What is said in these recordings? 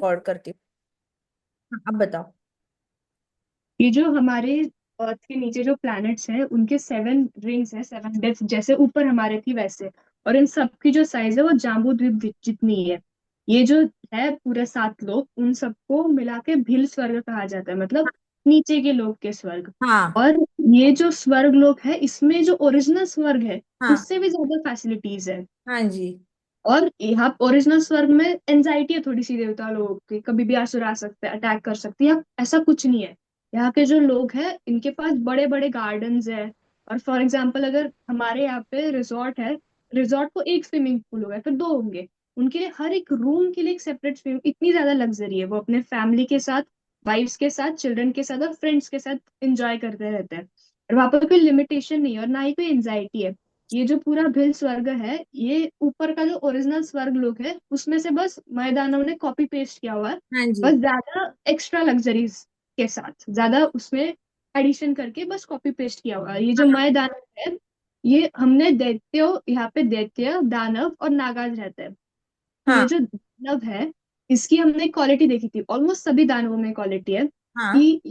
Record करती हूँ। अब बताओ। ये जो हमारे अर्थ के नीचे जो प्लैनेट्स हैं उनके 7 रिंग्स हैं, 7 डेप्थ, जैसे ऊपर हमारे थी वैसे। और इन सब की जो साइज है वो जाम्बू द्वीप जितनी है। ये जो है पूरे 7 लोक, उन सबको मिला के भिल स्वर्ग कहा जाता है, मतलब नीचे के लोक के स्वर्ग। हाँ। और ये जो स्वर्ग लोक है, इसमें जो ओरिजिनल स्वर्ग है हाँ। उससे भी ज्यादा फैसिलिटीज है। हाँ जी। और यहाँ ओरिजिनल स्वर्ग में एनजाइटी है थोड़ी सी देवता लोगों की, कभी भी असुर आ सकते हैं, अटैक कर सकते हैं, यहाँ ऐसा कुछ नहीं है। यहाँ के जो लोग हैं इनके पास बड़े बड़े गार्डन्स है। और फॉर एग्जाम्पल अगर हमारे यहाँ पे रिजॉर्ट है, रिजॉर्ट को एक स्विमिंग पूल होगा, फिर 2 होंगे। उनके लिए हर एक रूम के लिए एक सेपरेट स्विमिंग, इतनी ज्यादा लग्जरी है। वो अपने फैमिली के साथ, वाइफ्स के साथ, चिल्ड्रन के साथ और फ्रेंड्स के साथ एंजॉय करते रहते हैं। और वहां पर कोई लिमिटेशन नहीं है और ना ही कोई एंजाइटी है। ये जो पूरा भिल स्वर्ग है, ये ऊपर का जो ओरिजिनल स्वर्ग लोक है उसमें से बस मैदानों ने कॉपी पेस्ट किया हुआ है। हाँ बस जी। ज्यादा एक्स्ट्रा लग्जरीज के साथ, ज्यादा उसमें एडिशन करके बस कॉपी पेस्ट किया हुआ है। ये जो हाँ। मैदान है, ये हमने दैत्यो, यहाँ पे दैत्य, दानव और नागाज रहते हैं। ये हाँ। जो दानव है, इसकी हमने क्वालिटी देखी थी, ऑलमोस्ट सभी दानवों में क्वालिटी है हाँ। कि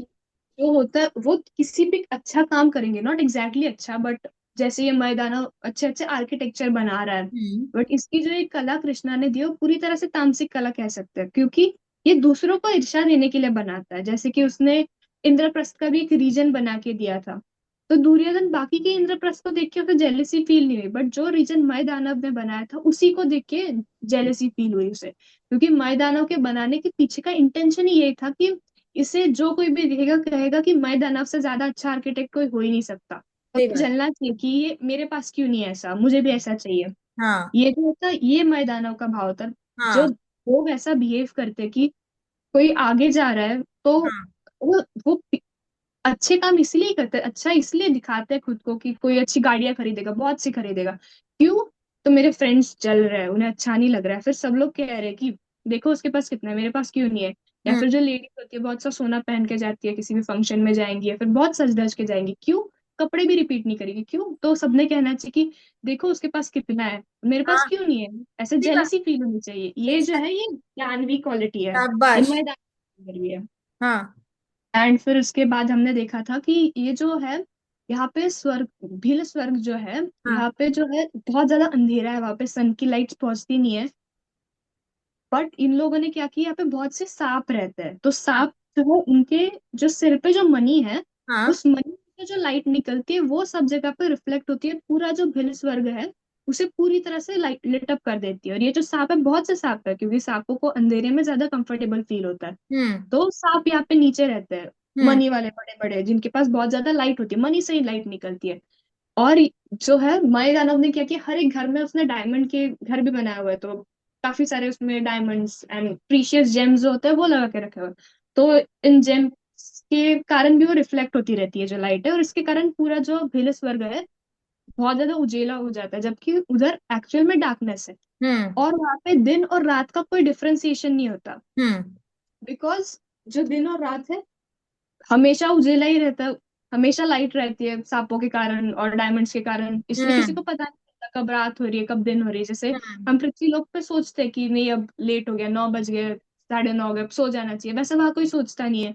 जो होता है वो किसी भी अच्छा काम करेंगे, नॉट एग्जैक्टली अच्छा, बट जैसे ये मय दानव अच्छे अच्छे आर्किटेक्चर बना रहा है, हम्म। बट इसकी जो एक कला कृष्णा ने दी है, वो पूरी तरह से तामसिक कला कह सकते हैं, क्योंकि ये दूसरों को ईर्ष्या देने के लिए बनाता है। जैसे कि उसने इंद्रप्रस्थ का भी एक रीजन बना के दिया था, तो दुर्योधन बाकी के इंद्रप्रस्थ को देख के उसे जेलेसी फील नहीं हुई, बट जो रीजन मय दानव ने बनाया था उसी को देख के जेलेसी फील हुई उसे, क्योंकि मय दानव के बनाने के पीछे का इंटेंशन ही यही था कि इसे जो कोई भी देखेगा कहेगा कि मय दानव से ज्यादा अच्छा आर्किटेक्ट कोई हो ही नहीं सकता। सही तो बात। जलना चाहिए कि ये मेरे पास क्यों नहीं है ऐसा, मुझे भी ऐसा चाहिए। हाँ। ये जो होता है ये मय दानव का भाव था। जो हाँ। लोग ऐसा बिहेव करते कि कोई आगे जा रहा है तो हाँ। वो अच्छे काम इसलिए करते हैं, अच्छा इसलिए दिखाते हैं खुद को कि कोई अच्छी गाड़ियां खरीदेगा, बहुत सी खरीदेगा। क्यों? तो मेरे फ्रेंड्स जल रहे हैं, उन्हें अच्छा नहीं लग रहा है, फिर सब लोग कह रहे हैं कि देखो उसके पास कितना है, मेरे पास क्यों नहीं है। या हम्म। फिर जो लेडीज होती है बहुत सा सोना पहन के जाती है, किसी भी फंक्शन में जाएंगी या फिर बहुत सज धज के जाएंगी, क्यों? कपड़े भी रिपीट नहीं करेगी, क्यों? तो सबने कहना चाहिए कि देखो उसके पास कितना है, मेरे पास हाँ। क्यों नहीं है। ऐसे सही बात। जेलसी फील होनी चाहिए। ये जो है एग्जैक्ट। ये ज्ञानवी क्वालिटी है, ये शाबाश। मैदान भी है। हाँ। एंड फिर उसके बाद हमने देखा था कि ये जो है यहाँ पे स्वर्ग, भील स्वर्ग जो है, हाँ। यहाँ पे जो है बहुत ज्यादा अंधेरा है, वहां पे सन की लाइट पहुंचती नहीं है। बट इन लोगों ने क्या किया, यहाँ पे बहुत से सांप रहते हैं, तो हाँ। सांप जो है उनके जो सिर पे जो मणि है, हाँ। उस मणि से जो लाइट निकलती है वो सब जगह पे रिफ्लेक्ट होती है, पूरा जो भिल स्वर्ग है उसे पूरी तरह से लाइट लिट अप कर देती है। और ये जो सांप है, बहुत से सांप है, क्योंकि सांपों को अंधेरे में ज्यादा कंफर्टेबल फील होता है। हम्म। तो सांप यहाँ पे नीचे रहते हैं, हम्म। मनी वाले बड़े बड़े, जिनके पास बहुत ज्यादा लाइट होती है, मनी से ही लाइट निकलती है। और जो है माई दानव ने क्या किया, हर एक घर में उसने डायमंड के घर भी बनाया हुआ है, तो काफी सारे उसमें डायमंड्स एंड प्रीशियस जेम्स जो होते हैं वो लगा के रखे हुए हैं। तो इन जेम्स के कारण भी वो रिफ्लेक्ट होती रहती है जो लाइट है, और इसके कारण पूरा जो भेलस स्वर्ग है बहुत ज्यादा उजेला हो जाता है, जबकि उधर एक्चुअल में डार्कनेस है। हम्म। और वहां पे दिन और रात का कोई डिफरेंशिएशन नहीं होता, हम्म। बिकॉज जो दिन और रात है हमेशा उजेला ही रहता है, हमेशा लाइट रहती है सांपों के कारण और डायमंड्स के कारण, इसलिए किसी हम्म। को पता नहीं चलता कब रात हो रही है कब दिन हो रही है। जैसे हम्म। हम पृथ्वी लोक पे सोचते हैं कि नहीं अब लेट हो गया, 9 बज गए, 9:30 हो गए, अब सो जाना चाहिए, वैसे वहां कोई सोचता नहीं है।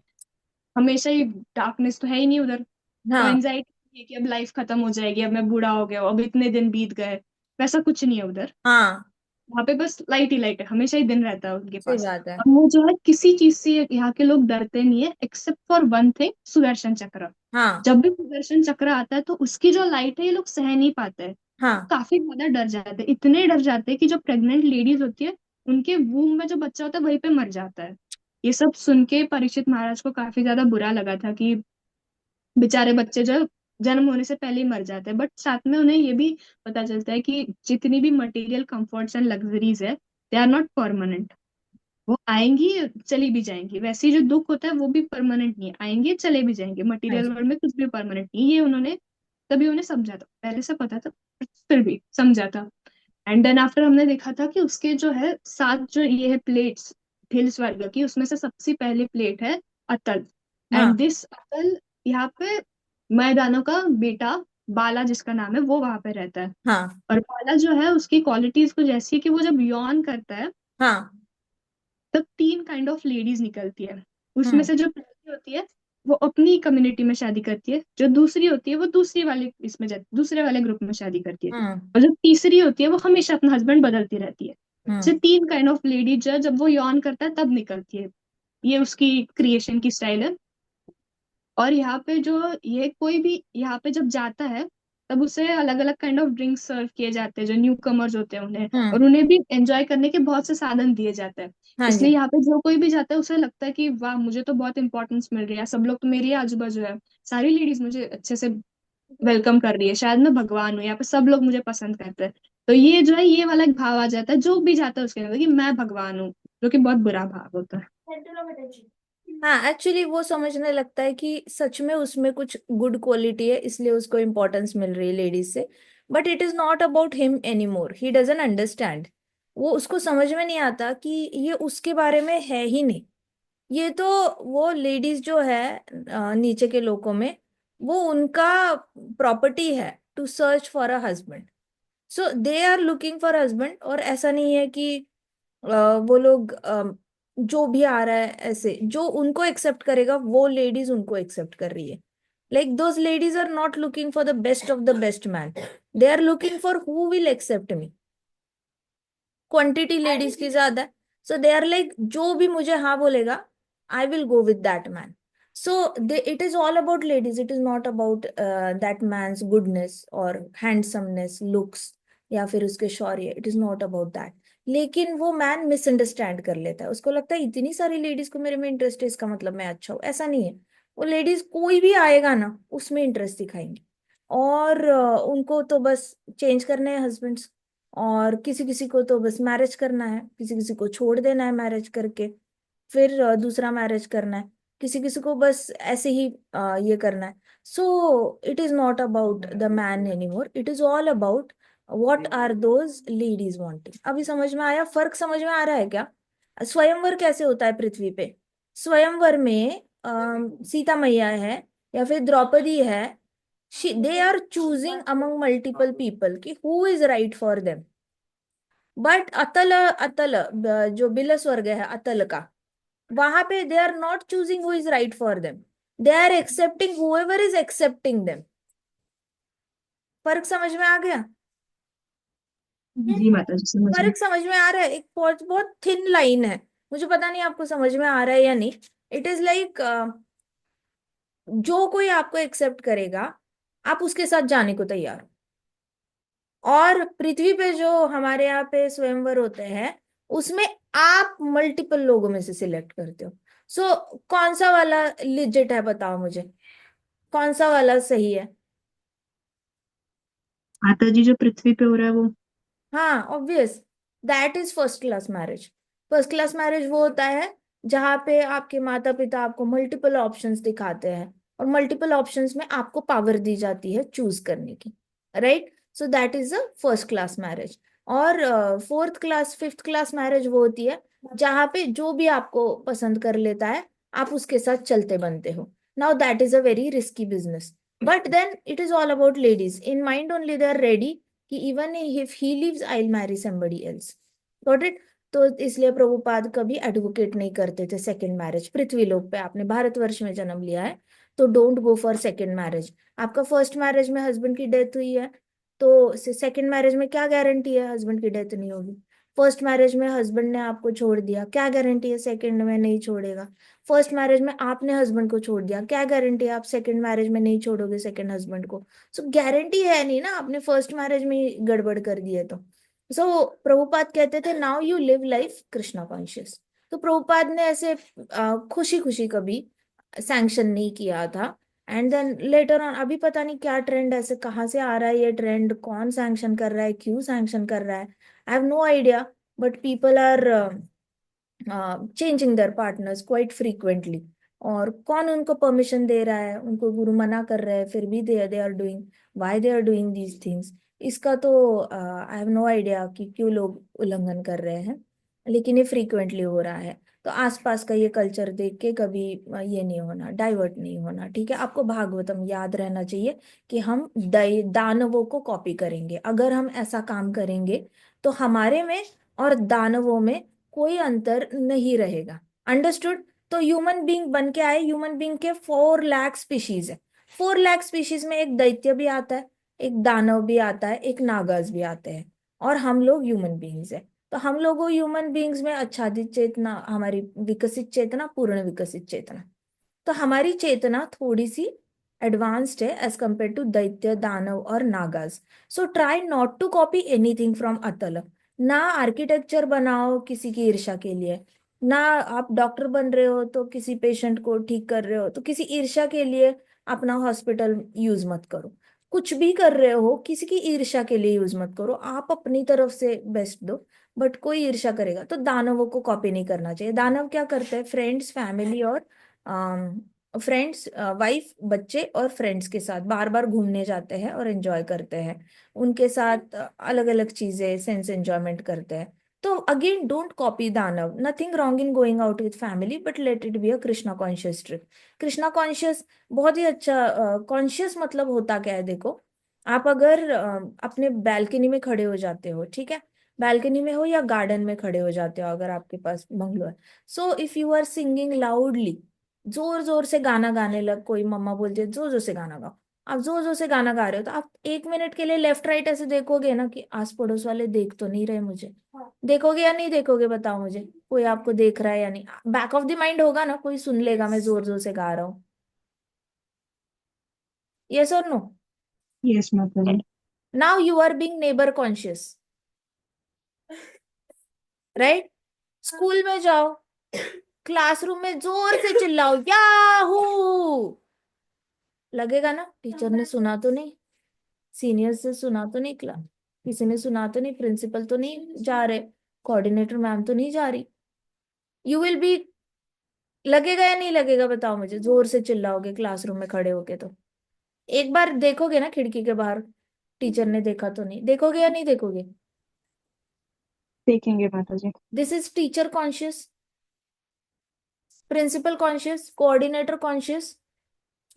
हमेशा ही डार्कनेस तो है ही नहीं उधर। तो हाँ। एंजाइटी है कि अब लाइफ खत्म हो जाएगी, अब मैं बूढ़ा हो गया हूँ, अब इतने दिन बीत गए, वैसा कुछ नहीं है उधर। हाँ। वहां पे बस लाइट ही लाइट है, हमेशा ही दिन रहता है उनके सही पास। बात है। और वो जो है किसी चीज से यहाँ के लोग डरते नहीं है, except for one thing, Sudarshan चक्र। हाँ। जब भी सुदर्शन चक्र आता है तो उसकी जो लाइट है ये लोग सह नहीं पाते हैं, हाँ। तो काफी ज्यादा डर जाते हैं, इतने डर जाते हैं कि जो प्रेग्नेंट लेडीज होती है उनके वूम में जो बच्चा होता है वहीं पे मर जाता है। ये सब सुन के परीक्षित महाराज को काफी ज्यादा बुरा लगा था कि बेचारे बच्चे जो है जन्म होने से पहले ही मर जाते हैं। बट साथ में उन्हें ये भी पता चलता है कि जितनी भी मटेरियल कंफर्ट्स एंड लग्जरीज है, दे आर नॉट परमानेंट। वो आएंगी, चली भी जाएंगी, वैसे ही जो दुख होता है वो भी परमानेंट नहीं है, आएंगे चले भी जाएंगे, हाँ मटेरियल जी। वर्ल्ड में कुछ भी परमानेंट नहीं, ये उन्होंने तभी उन्हें समझा था, पहले से पता था फिर भी समझा था। एंड देन आफ्टर हमने देखा था कि उसके जो है 7 जो ये है प्लेट्स भिल स्वर्ग की, उसमें से सबसे पहली प्लेट है अतल। हाँ। एंड दिस अतल, यहाँ पे मैदानों का बेटा बाला जिसका नाम है वो वहां पे रहता है। हाँ। और बाला जो है उसकी क्वालिटीज कुछ ऐसी है कि वो जब यौन करता है हाँ। तब तीन काइंड ऑफ लेडीज निकलती है। उसमें हम्म। से जो पहली होती है वो अपनी कम्युनिटी में शादी करती है, जो दूसरी होती है वो दूसरी वाले इसमें जाती, दूसरे वाले ग्रुप में शादी करती है, हम्म। और जो तीसरी होती है वो हमेशा अपना हस्बैंड बदलती रहती है। हम्म। से तीन काइंड ऑफ लेडीज जो है, जब वो यॉन करता है तब निकलती है। ये उसकी क्रिएशन की स्टाइल है। और यहाँ पे जो ये कोई भी यहाँ पे जब जाता है तब उसे अलग अलग काइंड ऑफ ड्रिंक्स सर्व किए जाते हैं जो न्यू कमर्स होते हैं उन्हें, हम्म। और उन्हें भी एंजॉय करने के बहुत से साधन दिए जाते हैं। हाँ जी। इसलिए यहाँ पे जो कोई भी जाता है उसे लगता है कि वाह मुझे तो बहुत इंपॉर्टेंस मिल रही है, सब लोग तो मेरे ही आजू बाजू है, सारी लेडीज मुझे अच्छे से वेलकम कर रही है, शायद मैं भगवान हूँ, यहाँ पे सब लोग मुझे पसंद करते हैं। तो ये जो है ये वाला एक भाव आ जाता है जो भी जाता है उसके अंदर कि मैं भगवान हूँ, जो कि बहुत बुरा भाव होता है। हाँ, एक्चुअली वो समझने लगता है कि सच में उसमें कुछ गुड क्वालिटी है, इसलिए उसको इम्पोर्टेंस मिल रही है लेडीज से। But it is not about him any more, he doesn't understand. वो उसको समझ में नहीं आता कि ये उसके बारे में है ही नहीं। ये तो वो लेडीज जो है नीचे के लोगों में, वो उनका प्रॉपर्टी है to search for a husband. So they are looking for husband. और ऐसा नहीं है कि वो लोग जो भी आ रहा है ऐसे जो उनको एक्सेप्ट करेगा वो लेडीज उनको एक्सेप्ट कर रही है। Like those ladies are not looking for the best of the best man, they are looking for who will accept me. Quantity ladies की ज्यादा है। सो दे आर लाइक जो भी मुझे हाँ बोलेगा I will go with that man. So they it is all about ladies, it is not about that man's goodness और handsomeness looks या फिर उसके शौर्य, it is not about that. लेकिन वो मैन मिसअंडरस्टैंड कर लेता है, उसको लगता है इतनी सारी लेडीज को मेरे में इंटरेस्ट है इसका मतलब मैं अच्छा हूँ। ऐसा नहीं है। वो लेडीज कोई भी आएगा ना उसमें इंटरेस्ट दिखाएंगी, और उनको तो बस चेंज करने हैं हस्बैंड्स। और किसी किसी को तो बस मैरिज करना है, किसी किसी को छोड़ देना है मैरिज करके, फिर दूसरा मैरिज करना है, किसी किसी को बस ऐसे ही ये करना है। So it is not about the man anymore, it is all about what are those ladies wanting. अभी समझ में आया? फर्क समझ में आ रहा है क्या? स्वयंवर कैसे होता है पृथ्वी पे? स्वयंवर में सीता मैया है या फिर द्रौपदी है, they are choosing among multiple people कि who is right for them. But Atal Atal जो बिल स्वर्ग है अतल का, वहां पे they are not choosing who is right for them, they are accepting whoever is accepting them. फर्क समझ में आ गया? जी माता जी समझ में। फर्क समझ में आ रहा है? एक बहुत बहुत थिन लाइन है। मुझे पता नहीं आपको समझ में आ रहा है या नहीं। इट इज लाइक जो कोई आपको एक्सेप्ट करेगा आप उसके साथ जाने को तैयार हो। और पृथ्वी पे जो हमारे यहाँ पे स्वयंवर होते हैं उसमें आप मल्टीपल लोगों में से सिलेक्ट करते हो। सो कौन सा वाला लिजिट है बताओ मुझे, कौन सा वाला सही है? माता जी जो पृथ्वी पे हो रहा है वो। हाँ, obvious, that is first class marriage. First class marriage वो होता है जहाँ पे आपके माता पिता आपको मल्टीपल ऑप्शंस दिखाते हैं, और मल्टीपल ऑप्शंस में आपको पावर दी जाती है चूज करने की। Right? So that is a first class marriage. और fourth class fifth class marriage वो होती है जहाँ पे जो भी आपको पसंद कर लेता है आप उसके साथ चलते बनते हो। Now that is a very risky business. But then it is all about ladies in mind only, they are ready कि even if he lives I will marry somebody else. Got it? तो इसलिए प्रभुपाद कभी advocate नहीं करते थे second marriage. पृथ्वी लोक पे आपने भारतवर्ष में जन्म लिया है तो don't go for second marriage. आपका फर्स्ट मैरिज में हस्बैंड की डेथ हुई है तो सेकंड मैरिज में क्या गारंटी है हस्बैंड की डेथ नहीं होगी? फर्स्ट मैरिज में हस्बैंड ने आपको छोड़ दिया, क्या गारंटी है सेकंड में नहीं छोड़ेगा? फर्स्ट मैरिज में आपने हस्बैंड को छोड़ दिया, क्या गारंटी है आप सेकंड मैरिज में नहीं छोड़ोगे सेकंड हस्बैंड को? सो गारंटी है नहीं ना, आपने फर्स्ट मैरिज में ही गड़बड़ कर दी है तो। सो प्रभुपाद कहते थे now you live life Krishna conscious. तो प्रभुपाद ने ऐसे खुशी खुशी कभी सैंक्शन नहीं किया था। एंड देन लेटर ऑन अभी पता नहीं क्या ट्रेंड, ऐसे कहाँ से आ रहा है ये ट्रेंड, कौन सैंक्शन कर रहा है, क्यों सैंक्शन कर रहा है, I have no idea. But people are changing their partners quite frequently. और कौन उनको परमिशन दे रहा है? उनको गुरु मना कर रहे हैं फिर भी they are doing, why they are doing these things? इसका तो आई हैव नो आइडिया कि क्यों लोग उल्लंघन कर रहे हैं, लेकिन ये फ्रीक्वेंटली हो रहा है। तो आसपास का ये कल्चर देख के कभी ये नहीं होना, डाइवर्ट नहीं होना। ठीक है? आपको भागवतम याद रहना चाहिए कि हम दानवों को कॉपी करेंगे। अगर हम ऐसा काम करेंगे तो हमारे में और दानवों में कोई अंतर नहीं रहेगा। अंडरस्टूड? तो ह्यूमन बीइंग बन के आए, ह्यूमन बीइंग के 4 लाख स्पीशीज है। 4 लाख स्पीशीज में एक दैत्य भी आता है, एक दानव भी आता है, एक नागाज भी आते हैं, और हम लोग ह्यूमन बीइंग्स है। तो हम लोगों ह्यूमन बीइंग्स में आच्छादित चेतना, हमारी विकसित चेतना, पूर्ण विकसित चेतना, तो हमारी चेतना थोड़ी सी एडवांस्ड है एज कंपेयर टू दैत्य, दानव और नागाज। So try not to copy anything from Atala. ना आर्किटेक्चर बनाओ किसी की ईर्ष्या के लिए, ना आप डॉक्टर बन रहे हो तो किसी पेशेंट को ठीक कर रहे हो तो किसी ईर्ष्या के लिए अपना हॉस्पिटल यूज मत करो। कुछ भी कर रहे हो किसी की ईर्ष्या के लिए यूज मत करो, आप अपनी तरफ से बेस्ट दो। बट कोई ईर्ष्या करेगा तो दानवों को कॉपी नहीं करना चाहिए। दानव क्या करते हैं? फ्रेंड्स, फैमिली और फ्रेंड्स, वाइफ, बच्चे और फ्रेंड्स के साथ बार बार घूमने जाते हैं और एंजॉय करते हैं, उनके साथ अलग अलग चीजें सेंस एंजॉयमेंट करते हैं। तो अगेन, डोंट कॉपी दानव। Nothing wrong in going out with family, but let it be a Krishna conscious trip. Krishna conscious बहुत ही अच्छा। कॉन्शियस मतलब होता क्या है? देखो, आप अगर अपने बैल्कनी में खड़े हो जाते हो, ठीक है, बैल्कनी में हो या गार्डन में खड़े हो जाते हो, अगर आपके पास बंगलो है, so if you are singing loudly, जोर जोर से गाना गाने लग, कोई मम्मा बोलती है जोर जोर से गाना गाओ, आप जोर जोर से गाना गा रहे हो, तो आप 1 मिनट के लिए लेफ्ट राइट ऐसे देखोगे ना कि आस पड़ोस वाले देख तो नहीं रहे मुझे। देखोगे या नहीं देखोगे? बताओ मुझे, कोई आपको देख रहा है या नहीं? बैक ऑफ द माइंड होगा ना, कोई सुन लेगा मैं जोर जोर से गा रहा हूँ। यस और नो? यस माता जी। Now you are being neighbour conscious, right? School में जाओ, क्लासरूम में जोर से चिल्लाओ याहू, लगेगा ना टीचर ने सुना तो नहीं, सीनियर से सुना तो नहीं, क्लास किसी ने सुना तो नहीं, प्रिंसिपल तो नहीं जा रहे, कोऑर्डिनेटर मैम तो नहीं जा रही। यू विल बी, लगेगा या नहीं लगेगा? बताओ मुझे, जोर से चिल्लाओगे क्लासरूम में खड़े होके तो। एक बार देखोगे ना खिड़की के बाहर, टीचर ने देखा तो नहीं, देखोगे या नहीं देखोगे? देखेंगे माता जी। This is teacher conscious, principal conscious, coordinator conscious,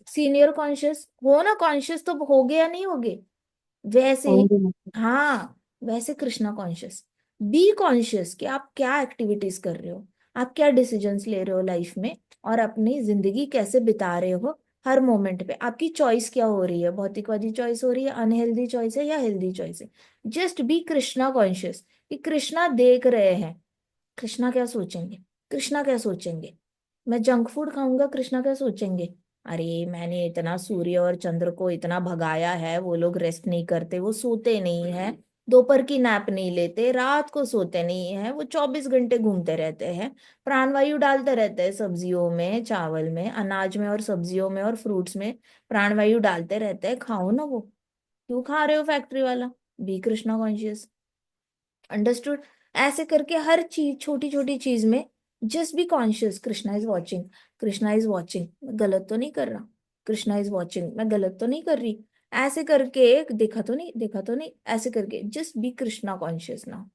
senior conscious. हो ना कॉन्शियस, तो होगे या नहीं होगे? वैसे ही, होंगे माता जी। हाँ, वैसे कृष्णा कॉन्शियस। बी कॉन्शियस कि आप क्या एक्टिविटीज कर रहे हो, आप क्या डिसीजंस ले रहे हो लाइफ में, और अपनी जिंदगी कैसे बिता रहे हो। हर मोमेंट पे आपकी चॉइस क्या हो रही है, भौतिकवादी चॉइस हो रही है, अनहेल्दी चॉइस है या हेल्दी चॉइस है। जस्ट बी कृष्णा कॉन्शियस कि कृष्णा देख रहे हैं, कृष्णा क्या सोचेंगे, कृष्णा क्या सोचेंगे। मैं जंक फूड खाऊंगा, कृष्णा क्या सोचेंगे, अरे मैंने इतना सूर्य और चंद्र को इतना भगाया है, वो लोग रेस्ट नहीं करते, वो सोते नहीं है, दोपहर की नैप नहीं लेते, रात को सोते नहीं है, वो 24 घंटे घूमते रहते हैं, प्राणवायु डालते रहते हैं, सब्जियों में, चावल में, अनाज में और सब्जियों में और फ्रूट्स में प्राणवायु डालते रहते हैं। खाओ ना वो, क्यों खा रहे हो फैक्ट्री वाला? Be Krishna conscious. अंडरस्टूड? ऐसे करके हर चीज, छोटी छोटी चीज में just be conscious, Krishna is watching, Krishna is watching, मैं गलत तो नहीं कर रहा, कृष्णा इज वॉचिंग, मैं गलत तो नहीं कर रही, ऐसे करके देखा तो नहीं, देखा तो नहीं, ऐसे करके जस्ट बी कृष्णा कॉन्शियस ना।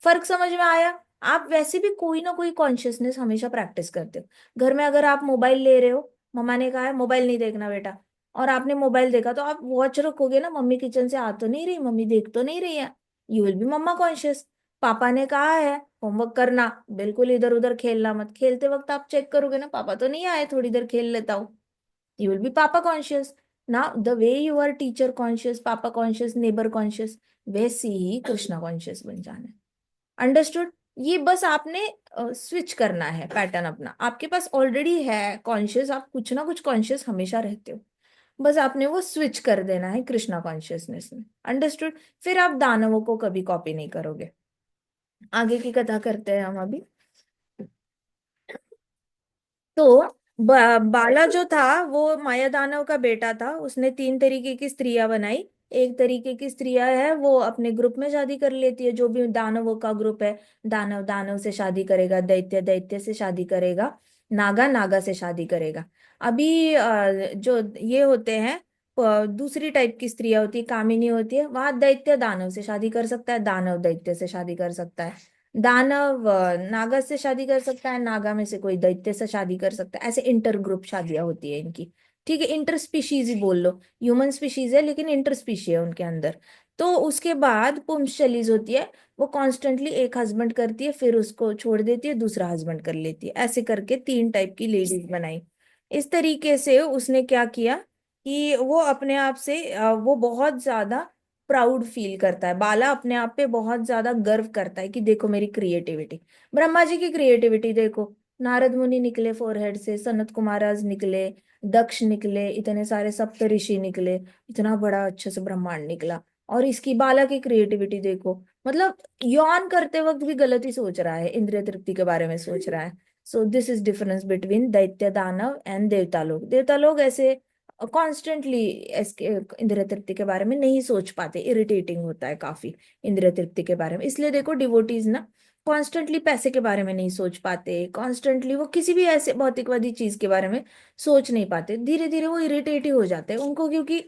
फर्क समझ में आया? आप वैसे भी कोई ना कोई कॉन्शियसनेस हमेशा प्रैक्टिस करते हो। घर में अगर आप मोबाइल ले रहे हो, मम्मा ने कहा है मोबाइल नहीं देखना बेटा, और आपने मोबाइल देखा, तो आप वॉच रखोगे ना, मम्मी किचन से आ तो नहीं रही, मम्मी देख तो नहीं रही है, you will be mama conscious. पापा ने कहा है होमवर्क करना, बिल्कुल इधर उधर खेलना मत, खेलते वक्त आप चेक करोगे ना, पापा तो नहीं आए, थोड़ी देर खेल लेता हूँ, you will be papa conscious. ना the way you are teacher conscious, papa conscious, neighbour conscious, वैसे ही कृष्णा कॉन्शियस बन जाना है। अंडरस्टूड? ये बस आपने स्विच करना है पैटर्न अपना, आपके पास ऑलरेडी है कॉन्शियस, आप कुछ ना कुछ कॉन्शियस हमेशा रहते हो, बस आपने वो स्विच कर देना है कृष्णा कॉन्शियसनेस में। अंडरस्टूड? फिर आप दानवों को कभी कॉपी नहीं करोगे। आगे की कथा करते हैं हम अभी। तो बाला जो था वो माया दानव का बेटा था, उसने 3 तरीके की स्त्रियां बनाई। एक तरीके की स्त्रियां है वो अपने ग्रुप में शादी कर लेती है, जो भी दानवों का ग्रुप है, दानव दानव से शादी करेगा, दैत्य दैत्य से शादी करेगा, नागा नागा से शादी करेगा। अभी जो ये होते हैं, दूसरी टाइप की स्त्रियां होती है, कामिनी होती है, वहां दैत्य दानव से शादी कर सकता है, दानव दैत्य से शादी कर सकता है, दानव नागा से शादी कर सकता है, नागा में से कोई दैत्य से शादी कर सकता है, ऐसे इंटर ग्रुप शादियां होती है इनकी। ठीक है, इंटर स्पीशीज ही बोल लो, ह्यूमन स्पीशीज है लेकिन इंटर स्पीशी है उनके अंदर। तो उसके बाद पुंसचलीज होती है, वो कॉन्स्टेंटली एक हस्बैंड करती है, फिर उसको छोड़ देती है, दूसरा हस्बैंड कर लेती है, ऐसे करके तीन टाइप की लेडीज बनाई। इस तरीके से उसने क्या किया कि वो अपने आप से वो बहुत ज्यादा प्राउड फील करता है, बाला अपने आप पे बहुत ज्यादा गर्व करता है कि देखो मेरी क्रिएटिविटी। ब्रह्मा जी की क्रिएटिविटी देखो, नारद मुनि निकले फोरहेड से, सनत कुमाराज निकले, दक्ष निकले, इतने सारे सप्त ऋषि निकले, इतना बड़ा अच्छे से ब्रह्मांड निकला। और इसकी बाला की क्रिएटिविटी देखो, मतलब यौन करते वक्त भी गलत ही सोच रहा है, इंद्रिय तृप्ति के बारे में सोच रहा है। सो दिस इज डिफरेंस बिटवीन दैत्य दानव एंड देवता लोग। देवता लोग ऐसे कॉन्स्टेंटली इसके इंद्रिय तृप्ति के बारे में नहीं सोच पाते, इरिटेटिंग होता है काफी इंद्रिय तृप्ति के बारे में। इसलिए देखो डिवोटीज ना कॉन्स्टेंटली पैसे के बारे में नहीं सोच पाते, कॉन्स्टेंटली वो किसी भी ऐसे भौतिकवादी चीज के बारे में सोच नहीं पाते, धीरे धीरे वो इरिटेटिव हो जाते हैं उनको, क्योंकि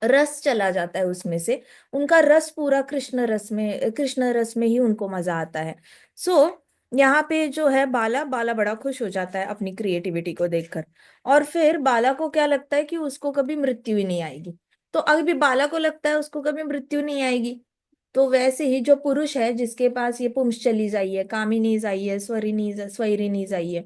रस चला जाता है उसमें से। उनका रस पूरा कृष्ण रस में ही उनको मजा आता है। सो यहाँ पे जो है बाला बाला बड़ा खुश हो जाता है अपनी क्रिएटिविटी को देखकर। और फिर बाला को क्या लगता है कि उसको कभी मृत्यु ही नहीं आएगी। तो अभी बाला को लगता है उसको कभी मृत्यु नहीं आएगी, तो वैसे ही जो पुरुष है जिसके पास ये पुंसचलीज आई है, कामिनीज आई है, स्वैरिनीज आई है,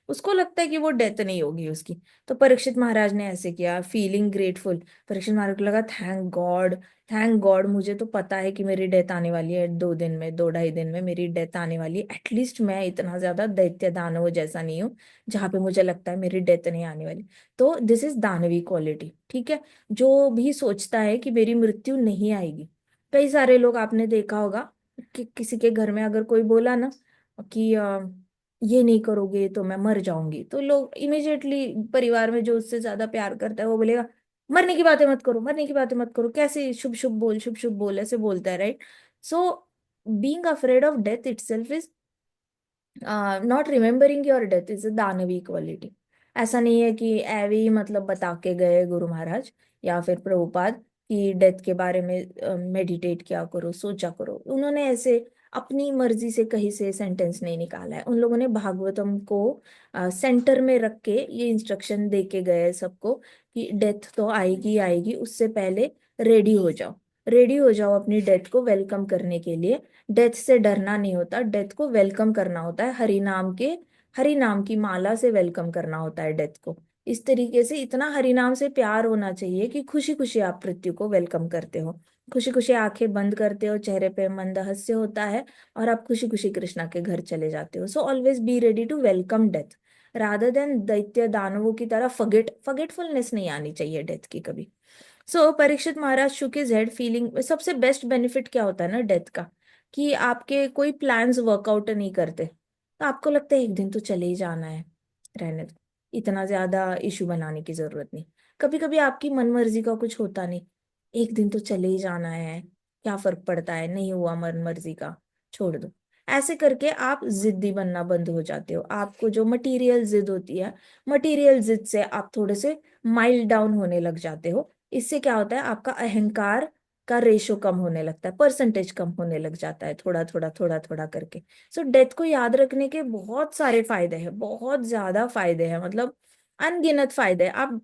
उसको लगता है कि वो डेथ नहीं होगी उसकी। तो परीक्षित महाराज ने ऐसे किया, फीलिंग ग्रेटफुल। परीक्षित महाराज को लगा थैंक गॉड, थैंक गॉड, मुझे तो पता है कि मेरी डेथ आने वाली है, 2 दिन में, 2 ढाई दिन में मेरी डेथ आने वाली है। एटलीस्ट मैं इतना ज्यादा दैत्य दानव जैसा नहीं हूँ जहां पे मुझे लगता है मेरी डेथ नहीं आने वाली। तो दिस इज दानवी क्वालिटी, ठीक है। जो भी सोचता है कि मेरी मृत्यु नहीं आएगी। कई सारे लोग आपने देखा होगा कि किसी के घर में अगर कोई बोला ना कि ये नहीं करोगे तो मैं मर जाऊंगी, तो लोग इमिजिएटली, परिवार में जो उससे ज्यादा प्यार करता है वो बोलेगा मरने की बातें मत करो, मरने की बातें मत करो, कैसे शुभ शुभ बोल, शुभ शुभ बोल, ऐसे बोलता है, right. So being afraid of death itself is not remembering your death, is a दानवी क्वालिटी। ऐसा नहीं है कि ऐवे ही मतलब बता के गए गुरु महाराज या फिर प्रभुपाद कि डेथ के बारे में मेडिटेट किया करो, सोचा करो। उन्होंने ऐसे अपनी मर्जी से कहीं से सेंटेंस नहीं निकाला है। उन लोगों ने भागवतम को सेंटर में रख के ये इंस्ट्रक्शन दे के गए सबको कि डेथ तो आएगी ही आएगी, उससे पहले रेडी हो जाओ, रेडी हो जाओ अपनी डेथ को वेलकम करने के लिए। डेथ से डरना नहीं होता, डेथ को वेलकम करना होता है, हरि नाम की माला से वेलकम करना होता है डेथ को। इस तरीके से इतना हरि नाम से प्यार होना चाहिए कि खुशी खुशी आप मृत्यु को वेलकम करते हो, खुशी खुशी आंखें बंद करते हो, चेहरे पे मंद हास्य होता है, और आप खुशी खुशी कृष्णा के घर चले जाते हो। So always be ready to welcome death, rather than दैत्य दानवों की तरह फॉरगेटफुलनेस नहीं आनी चाहिए डेथ की कभी। सो परीक्षित महाराज शुक हिज हेड फीलिंग, सबसे बेस्ट बेनिफिट क्या होता है ना डेथ का, कि आपके कोई प्लान्स वर्कआउट नहीं करते, तो आपको लगता है एक दिन तो चले ही जाना है, रहने दो, इतना ज्यादा इशू बनाने की जरूरत नहीं। कभी कभी आपकी मन मर्जी का कुछ होता नहीं, एक दिन तो चले ही जाना है, क्या फर्क पड़ता है, नहीं हुआ मन मर्जी का, छोड़ दो। ऐसे करके आप जिद्दी बनना बंद हो जाते हो। आपको जो मटेरियल जिद होती है, मटेरियल जिद से आप थोड़े से माइल्ड डाउन होने लग जाते हो। इससे क्या होता है, आपका अहंकार का रेशो कम होने लगता है, परसेंटेज कम होने लग जाता है, थोड़ा थोड़ा थोड़ा थोड़ा करके। सो डेथ को याद रखने के बहुत सारे फायदे हैं, बहुत ज्यादा फायदे हैं, मतलब अनगिनत फायदे हैं। आप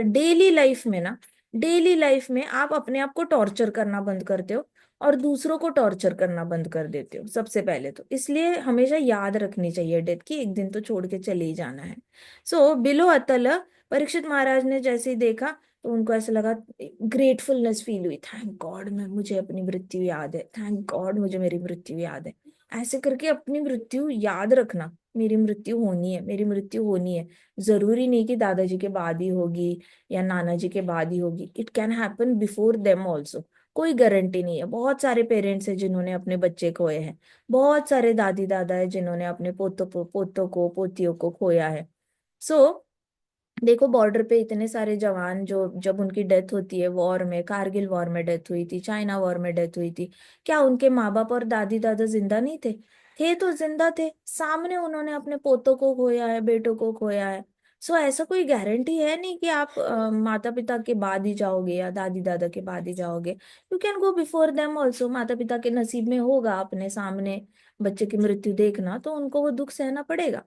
डेली लाइफ में ना, डेली लाइफ में आप अपने आप को टॉर्चर करना बंद करते हो और दूसरों को टॉर्चर करना बंद कर देते हो सबसे पहले तो। इसलिए हमेशा याद रखनी चाहिए डेथ की, एक दिन तो छोड़ के चले ही जाना है। सो बिलो अतल, परीक्षित महाराज ने जैसे ही देखा तो उनको ऐसा लगा, ग्रेटफुलनेस फील हुई, थैंक गॉड मैं, मुझे अपनी मृत्यु याद है, थैंक गॉड मुझे मेरी मृत्यु याद है। ऐसे करके अपनी मृत्यु याद रखना, मेरी मृत्यु होनी है, मेरी मृत्यु होनी है। जरूरी नहीं कि दादाजी के बाद ही होगी या नाना जी के बाद ही होगी, it can happen before them also. कोई गारंटी नहीं है। बहुत सारे पेरेंट्स हैं जिन्होंने अपने बच्चे खोए हैं, बहुत सारे दादी दादा है जिन्होंने अपने पोतों को पोतियों को खोया है। सो देखो बॉर्डर पे इतने सारे जवान जो, जब उनकी डेथ होती है वॉर में, कारगिल वॉर में डेथ हुई थी, चाइना वॉर में डेथ हुई थी, क्या उनके माँ बाप और दादी दादा जिंदा नहीं थे? थे तो जिंदा थे, सामने उन्होंने अपने पोतों को खोया है, बेटों को खोया है। सो ऐसा कोई गारंटी है नहीं कि आप माता पिता के बाद ही जाओगे या दादी दादा के बाद ही जाओगे। You can go before them also. माता पिता के नसीब में होगा अपने सामने बच्चे की मृत्यु देखना, तो उनको वो दुख सहना पड़ेगा।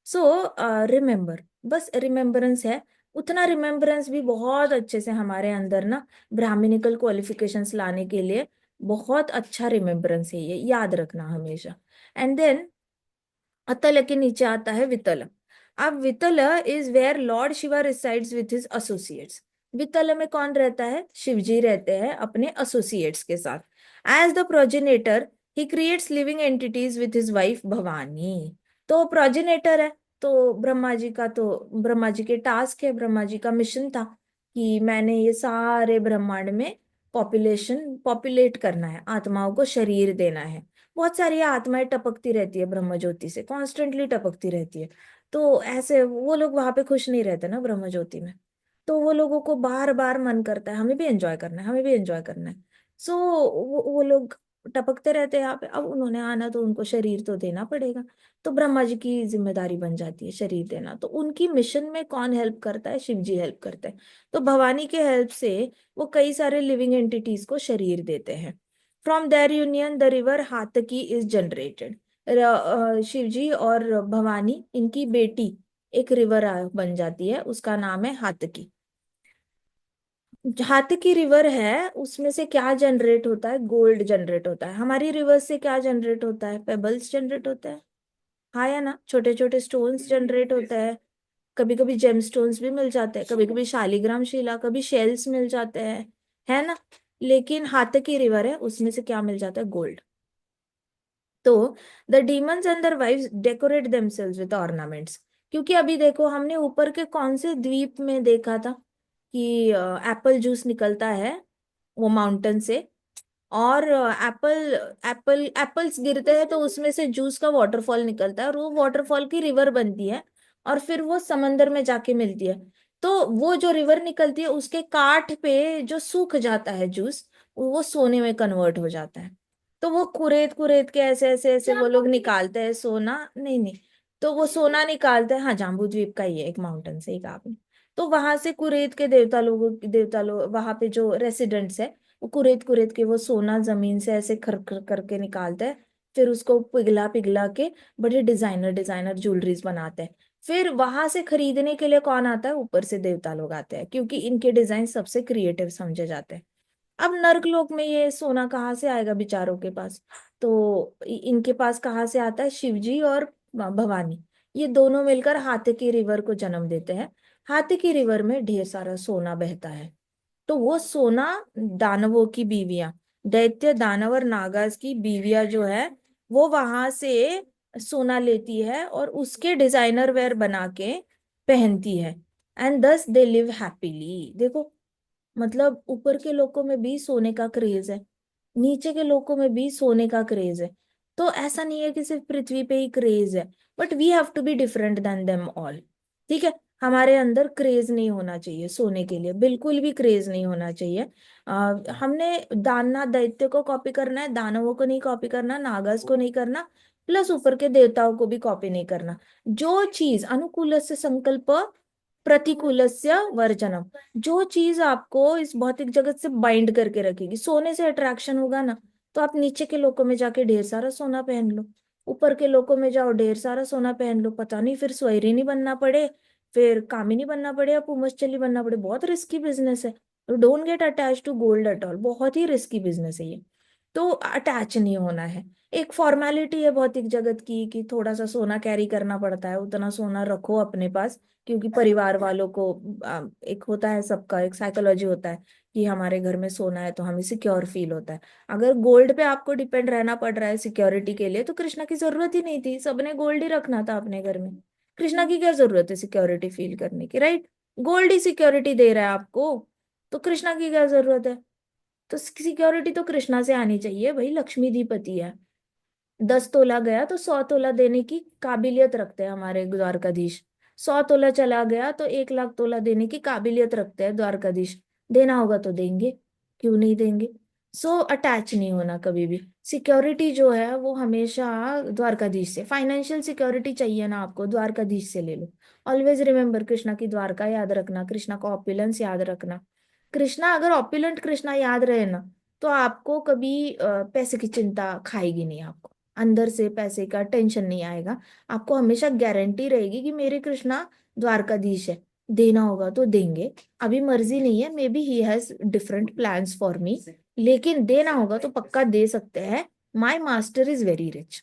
सो रिमेम्बर, बस रिमेम्बरेंस है, उतना रिमेम्बरेंस भी बहुत अच्छे से हमारे अंदर ना ब्राह्मणिकल क्वालिफिकेशंस लाने के लिए बहुत अच्छा रिमेम्बरेंस है, ये याद रखना हमेशा। एंड देन अतल के नीचे आता है वितल। अब Vitala is where lord Shiva resides with his associates. Vitala में कौन रहता है? शिव जी रहते हैं अपने एसोसिएट्स के साथ। As the progenitor he creates living entities with his wife Bhavani. तो प्रोजेनेटर है, तो ब्रह्मा जी का, तो ब्रह्मा जी के टास्क है, ब्रह्मा जी का मिशन था कि मैंने ये सारे ब्रह्मांड में पॉपुलेशन पॉपुलेट करना है, आत्माओं को शरीर देना है। बहुत सारी आत्माएं टपकती रहती है ब्रह्म ज्योति से, कॉन्स्टेंटली टपकती रहती है। तो ऐसे वो लोग वहां पे खुश नहीं रहते ना ब्रह्म ज्योति में। तो वो लोगों को बार बार मन करता है हमें भी एंजॉय करना है, हमें भी एंजॉय करना है। सो वो लोग टपकते रहते हैं यहाँ पे। अब उन्होंने आना तो उनको शरीर तो देना पड़ेगा। तो ब्रह्मा जी की जिम्मेदारी बन जाती है शरीर देना। तो उनकी मिशन में कौन हेल्प करता है? शिव जी हेल्प करते हैं। तो भवानी के हेल्प से वो कई सारे लिविंग एंटिटीज को शरीर देते हैं। From their union the river Hataki is generated. Shiv ji और भवानी, इनकी बेटी, एक रिवर बन जाती है, उसका नाम है हाथकी। हाथकी रिवर है, उसमें से क्या जनरेट होता है? गोल्ड जनरेट होता है। हमारी रिवर से क्या जनरेट होता है? पेबल्स जनरेट होता है। हाँ या ना? छोटे छोटे स्टोन्स जनरेट होते हैं। कभी कभी जेम स्टोन्स भी मिल जाते हैं, कभी कभी शालिग्राम शिला, कभी शेल्स मिल जाते हैं, है ना? लेकिन हाथकी रिवर है, उसमें से क्या मिल जाता है? गोल्ड। तो the demons and their wives decorate themselves with ornaments. क्योंकि अभी देखो हमने ऊपर के कौन से द्वीप में देखा था कि एप्पल जूस निकलता है वो माउंटेन से। और एप्पल एप्पल एप्पल्स गिरते हैं तो उसमें से जूस का वाटरफॉल निकलता है, और वो वाटरफॉल की रिवर बनती है, और फिर वो समंदर में जाके मिलती है। तो वो जो रिवर निकलती है उसके काठ पे जो सूख जाता है जूस, वो सोने में कन्वर्ट हो जाता है। तो वो कुरेद कुरेद के ऐसे ऐसे ऐसे वो लोग निकालते हैं सोना। नहीं नहीं, तो वो सोना निकालते हैं, हाँ जाम्बू द्वीप का ही है, एक माउंटेन से ही कहा आपने। तो वहां से कुरेद के देवता लोग वहां पे जो रेसिडेंट्स है, वो कुरेद कुरेद के वो सोना जमीन से ऐसे खर खर करके निकालते हैं। फिर उसको पिघला पिघला के बड़े डिजाइनर डिजाइनर ज्वेलरीज बनाते हैं। फिर वहां से खरीदने के लिए कौन आता है? ऊपर से देवता लोग आते हैं, क्योंकि इनके डिजाइन सबसे क्रिएटिव समझे जाते हैं। अब नर्क लोक में ये सोना कहाँ से आएगा बेचारों के पास? तो इनके पास कहाँ से आता है? शिव जी और भवानी, ये दोनों मिलकर हाथे की रिवर को जन्म देते हैं। हाथे की रिवर में ढेर सारा सोना बहता है। तो वो सोना दानवों की बीवियां, दैत्य दानव और नागास की बीवियां जो है, वो वहां से सोना लेती है और उसके डिजाइनर वेयर बना के पहनती है। एंड दस दे लिव हैप्पीली। देखो, मतलब ऊपर के लोगों में भी सोने का क्रेज है, नीचे के लोगों में भी सोने का क्रेज है। तो ऐसा नहीं है कि सिर्फ पृथ्वी पे ही क्रेज है, but we have to be different than them all. ठीक है, हमारे अंदर क्रेज नहीं होना चाहिए सोने के लिए, बिल्कुल भी क्रेज नहीं होना चाहिए। हमने दानना दैत्य को कॉपी करना है, दानवों को नहीं कॉपी करना, नागस को नहीं करना, प्लस ऊपर के देवताओं को भी कॉपी नहीं करना। जो चीज अनुकूलस्य संकल्प प्रतिकूलस्य वर्जनम, जो चीज आपको इस भौतिक जगत से बाइंड करके रखेगी, सोने से अट्रैक्शन होगा ना, तो आप नीचे के लोकों में जाके ढेर सारा सोना पहन लो, ऊपर के लोकों में जाओ ढेर सारा सोना पहन लो, पता नहीं फिर स्वैरी नहीं बनना पड़े, फिर कामिनी बनना पड़े या पुमश्चली बनना पड़े। बहुत रिस्की बिजनेस है। Don't get attach to gold at all, बहुत ही रिस्की बिजनेस है ये। तो अटैच नहीं होना है। एक फॉर्मेलिटी है भौतिक जगत की कि थोड़ा सा सोना कैरी करना पड़ता है, उतना सोना रखो अपने पास, क्योंकि परिवार वालों को एक होता है, सबका एक साइकोलॉजी होता है कि हमारे घर में सोना है तो हमें सिक्योर फील होता है। अगर गोल्ड पे आपको डिपेंड रहना पड़ रहा है सिक्योरिटी के लिए, तो कृष्णा की जरूरत ही नहीं थी, सबने गोल्ड ही रखना था अपने घर में। कृष्णा की क्या जरूरत है सिक्योरिटी फील करने की, राइट? गोल्ड ही सिक्योरिटी दे रहा है आपको, तो कृष्णा की क्या जरूरत है? तो सिक्योरिटी तो कृष्णा से आनी चाहिए भाई, लक्ष्मीधिपति है। 10 तोला गया तो 100 तोला देने की काबिलियत रखते हैं हमारे द्वारकाधीश। 100 तोला चला गया तो 1 लाख तोला देने की काबिलियत रखते हैं द्वारकाधीश। देना होगा तो देंगे, क्यों नहीं देंगे? सो अटैच नहीं होना कभी भी। सिक्योरिटी जो है वो हमेशा द्वारकाधीश से, फाइनेंशियल सिक्योरिटी चाहिए ना आपको, द्वारकाधीश से ले लो। ऑलवेज रिमेम्बर, कृष्णा की द्वारका याद रखना, कृष्णा का ऑपुलेंस याद रखना। कृष्णा अगर ऑपुलेंट कृष्णा याद रहे ना, तो आपको कभी पैसे की चिंता खाएगी नहीं, आपको अंदर से पैसे का टेंशन नहीं आएगा। आपको हमेशा गारंटी रहेगी कि मेरे कृष्णा द्वारकाधीश है, देना होगा तो देंगे, अभी मर्जी नहीं है, may be he has different plans for me, लेकिन देना होगा तो पक्का दे सकते हैं। My master is very rich.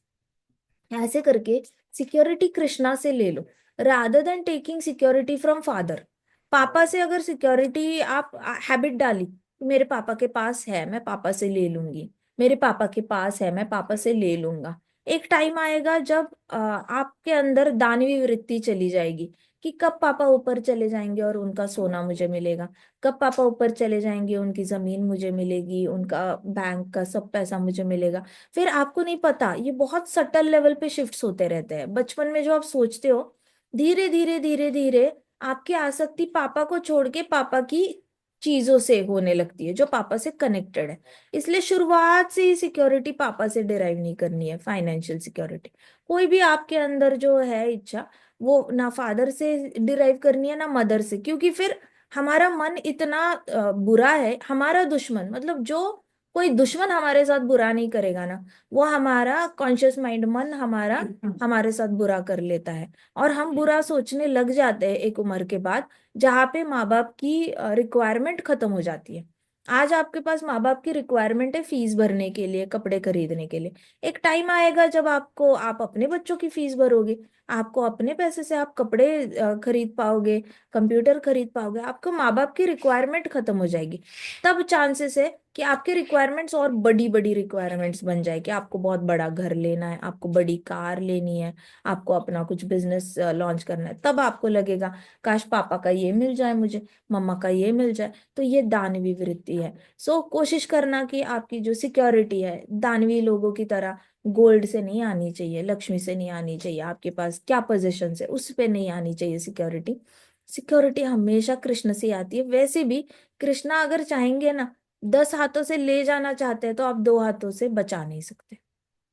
ऐसे करके सिक्योरिटी कृष्णा से ले लो, rather than taking security from father. पापा से अगर सिक्योरिटी आप हैबिट डाली कि मेरे पापा के पास है मैं पापा से ले लूंगी, मेरे पापा के पास है मैं पापा से ले लूंगा, एक टाइम आएगा जब आपके अंदर दानवी वृत्ति चली जाएगी कि कब पापा ऊपर चले जाएंगे और उनका सोना मुझे मिलेगा, कब पापा ऊपर चले जाएंगे उनकी जमीन मुझे मिलेगी, उनका बैंक का सब पैसा मुझे मिलेगा। फिर आपको नहीं पता, ये बहुत सटल लेवल पे शिफ्ट्स होते रहते हैं। बचपन में जो आप सोचते हो, धीरे धीरे धीरे धीरे आपकी आसक्ति पापा को छोड़ के पापा की चीजों से होने लगती है जो पापा से कनेक्टेड है। इसलिए शुरुआत से ही सिक्योरिटी पापा से डिराइव नहीं करनी है, फाइनेंशियल सिक्योरिटी। कोई भी आपके अंदर जो है इच्छा, वो ना फादर से डिराइव करनी है ना मदर से, क्योंकि फिर हमारा मन इतना बुरा है। हमारा दुश्मन मतलब जो कोई दुश्मन हमारे साथ बुरा नहीं करेगा ना, वो हमारा कॉन्शियस माइंड मन हमारा हमारे साथ बुरा कर लेता है। और हम बुरा सोचने लग जाते हैं एक उम्र के बाद, जहाँ पे माँ बाप की रिक्वायरमेंट खत्म हो जाती है। आज आपके पास माँ बाप की रिक्वायरमेंट है फीस भरने के लिए, कपड़े खरीदने के लिए। एक टाइम आएगा जब आपको आप अपने बच्चों की फीस भरोगे, आपको अपने पैसे से आप कपड़े खरीद पाओगे, कंप्यूटर खरीद पाओगे, आपको माँ बाप की रिक्वायरमेंट खत्म हो जाएगी। तब चांसेस है कि आपके रिक्वायरमेंट्स और बड़ी बड़ी रिक्वायरमेंट्स बन जाए कि आपको बहुत बड़ा घर लेना है, आपको बड़ी कार लेनी है, आपको अपना कुछ बिजनेस लॉन्च करना है। तब आपको लगेगा काश पापा का ये मिल जाए मुझे, मम्मा का ये मिल जाए। तो ये दानवी वृत्ति है। सो कोशिश करना कि आपकी जो सिक्योरिटी है दानवी लोगों की तरह गोल्ड से नहीं आनी चाहिए, लक्ष्मी से नहीं आनी चाहिए, आपके पास क्या पोजीशन है उस पे नहीं आनी चाहिए सिक्योरिटी। सिक्योरिटी हमेशा कृष्ण से आती है। वैसे भी कृष्णा अगर चाहेंगे ना 10 हाथों से ले जाना चाहते हैं तो आप 2 हाथों से बचा नहीं सकते।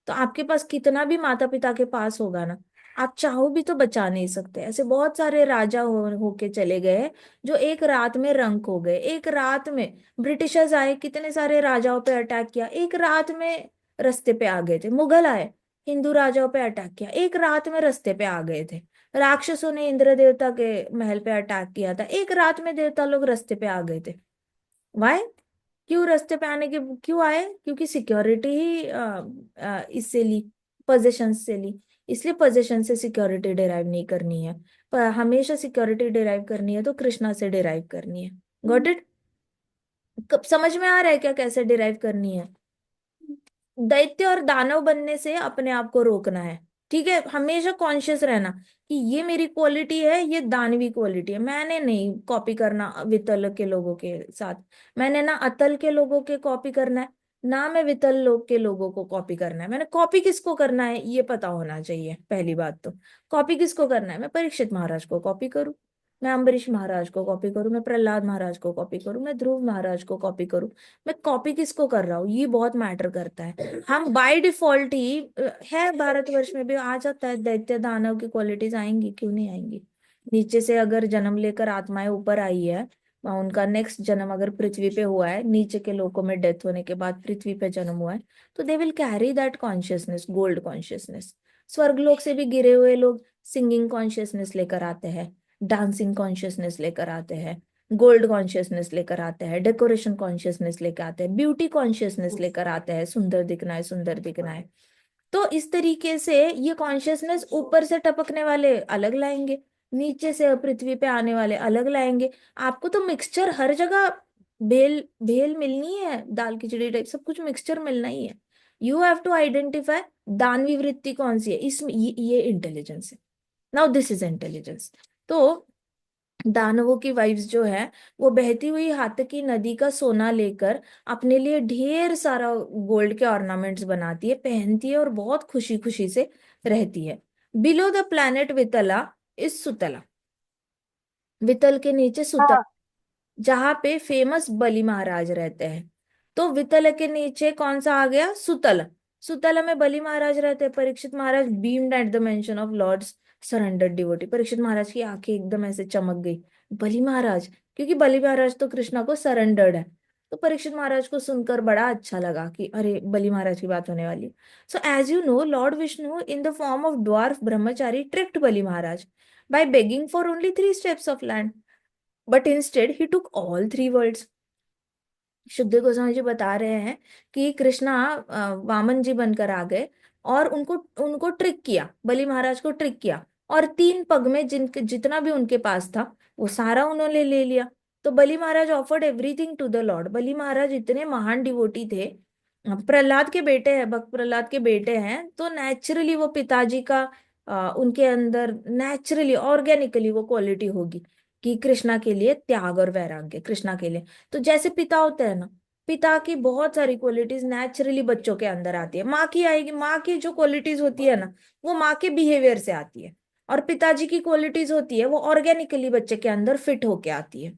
तो आपके पास कितना भी माता पिता के पास होगा ना, आप चाहो भी तो बचा नहीं सकते। ऐसे बहुत सारे राजा होके चले गए हैं जो एक रात में रंक हो गए। एक रात में ब्रिटिशर्स आए, कितने सारे राजाओं पे अटैक किया, एक रात में रास्ते पे आ गए थे। मुगल आए, हिंदू राजाओं पे अटैक किया, एक रात में रास्ते पे आ गए थे। राक्षसों ने इंद्र देवता के महल पे अटैक किया था, एक रात में देवता लोग रास्ते पे आ गए थे। वाई? क्यों रास्ते पे आने के क्यों आए? क्योंकि सिक्योरिटी ही इससे ली, पोजीशन से ली। इसलिए पोजीशन से सिक्योरिटी डिराइव नहीं करनी है, पर हमेशा सिक्योरिटी डिराइव करनी है तो कृष्णा से डिराइव करनी है। Got it? कब समझ में आ रहा है क्या कैसे डिराइव करनी है? दैत्य और दानव बनने से अपने आप को रोकना है। ठीक है, हमेशा कॉन्शियस रहना कि ये मेरी क्वालिटी है, ये दानवी क्वालिटी है। मैंने नहीं कॉपी करना वितल के लोगों के साथ, मैंने ना अतल के लोगों के कॉपी करना है, ना मैं वितल लोग के लोगों को कॉपी करना है। मैंने कॉपी किसको करना है ये पता होना चाहिए पहली बात तो। कॉपी किसको करना है? मैं परीक्षित महाराज को कॉपी करूं, मैं अम्बरीश महाराज को कॉपी करूं, मैं प्रहलाद महाराज को कॉपी करूं, मैं ध्रुव महाराज को कॉपी करूं। मैं कॉपी किसको कर रहा हूँ ये बहुत मैटर करता है। हम बाय डिफॉल्ट ही है, भारतवर्ष में भी आ जाता है, दैत्य दानव की क्वालिटीज आएंगी, क्यों नहीं आएंगी? नीचे से अगर जन्म लेकर आत्माएं ऊपर आई है, उनका नेक्स्ट जन्म अगर पृथ्वी पे हुआ है, नीचे के लोकों में डेथ होने के बाद पृथ्वी पे जन्म हुआ है, तो they will carry that consciousness, gold consciousness. स्वर्गलोक से भी गिरे हुए लोग सिंगिंग कॉन्शियसनेस लेकर आते हैं, डांसिंग कॉन्शियसनेस लेकर आते हैं, गोल्ड कॉन्शियसनेस लेकर आते हैं, डेकोरेशन कॉन्शियसनेस लेकर आते हैं, ब्यूटी कॉन्शियसनेस लेकर आते हैं, सुंदर दिखना है, सुंदर दिखना है। तो इस तरीके से ये कॉन्शियसनेस ऊपर से टपकने वाले अलग लाएंगे, नीचे से पृथ्वी पे आने वाले अलग लाएंगे। आपको तो मिक्सचर हर जगह, भेल भेल मिलनी है, दाल खिचड़ी टाइप सब कुछ मिक्सचर मिलना ही है। यू हैव टू आइडेंटिफाई दानवी वृत्ति कौन सी है इसमें, ये इंटेलिजेंस है। Now this is intelligence. तो दानवों की वाइफ्स जो है वो बहती हुई हाथकी नदी का सोना लेकर अपने लिए ढेर सारा गोल्ड के ऑर्नामेंट्स बनाती है, पहनती है और बहुत खुशी खुशी से रहती है। बिलो द प्लैनेट वितला इज सुतला। वितल के नीचे सुतला, हाँ। जहां पे फेमस बलि महाराज रहते हैं। तो वितल के नीचे कौन सा आ गया? सुतल। सुतला में बलि महाराज रहते हैं। Parikshit Maharaj beamed at the mention of lord's surrendered devotee. Parikshit Maharaj की आंखें एकदम ऐसे चमक गई। बलि महाराज, क्योंकि बलि महाराज तो कृष्णा को सरेंडर्ड है। तो परीक्षित महाराज को सुनकर बड़ा अच्छा लगा कि अरे बलि महाराज की बात होने वाली। So as you know, lord Vishnu in the form of dwarf brahmachari tricked Bali Maharaj by begging for only 3 steps of land. But instead he took all three worlds. शुद्ध गोस्वामी जी बता रहे हैं कि कृष्णा वामन जी बनकर आ गए और उनको उनको ट्रिक किया, बलि महाराज को ट्रिक किया, और 3 पग में जितना भी उनके पास था वो सारा उन्होंने ले लिया। तो Bali Maharaj offered everything to the lord. Bali Maharaj इतने महान डिवोटी थे, प्रहलाद के बेटे हैं, भक्त प्रहलाद के बेटे हैं, तो नेचुरली वो पिताजी का उनके अंदर नेचुरली ऑर्गेनिकली वो क्वालिटी होगी कि कृष्णा के लिए त्याग और वैराग्य, कृष्णा के लिए। तो जैसे पिता होते हैं ना, पिता की बहुत सारी क्वालिटीज नेचुरली बच्चों के अंदर आती है, माँ की आएगी, माँ की जो क्वालिटीज होती है ना वो माँ के बिहेवियर से आती है, और पिताजी की क्वालिटीज होती है वो ऑर्गेनिकली बच्चे के अंदर फिट होके आती है।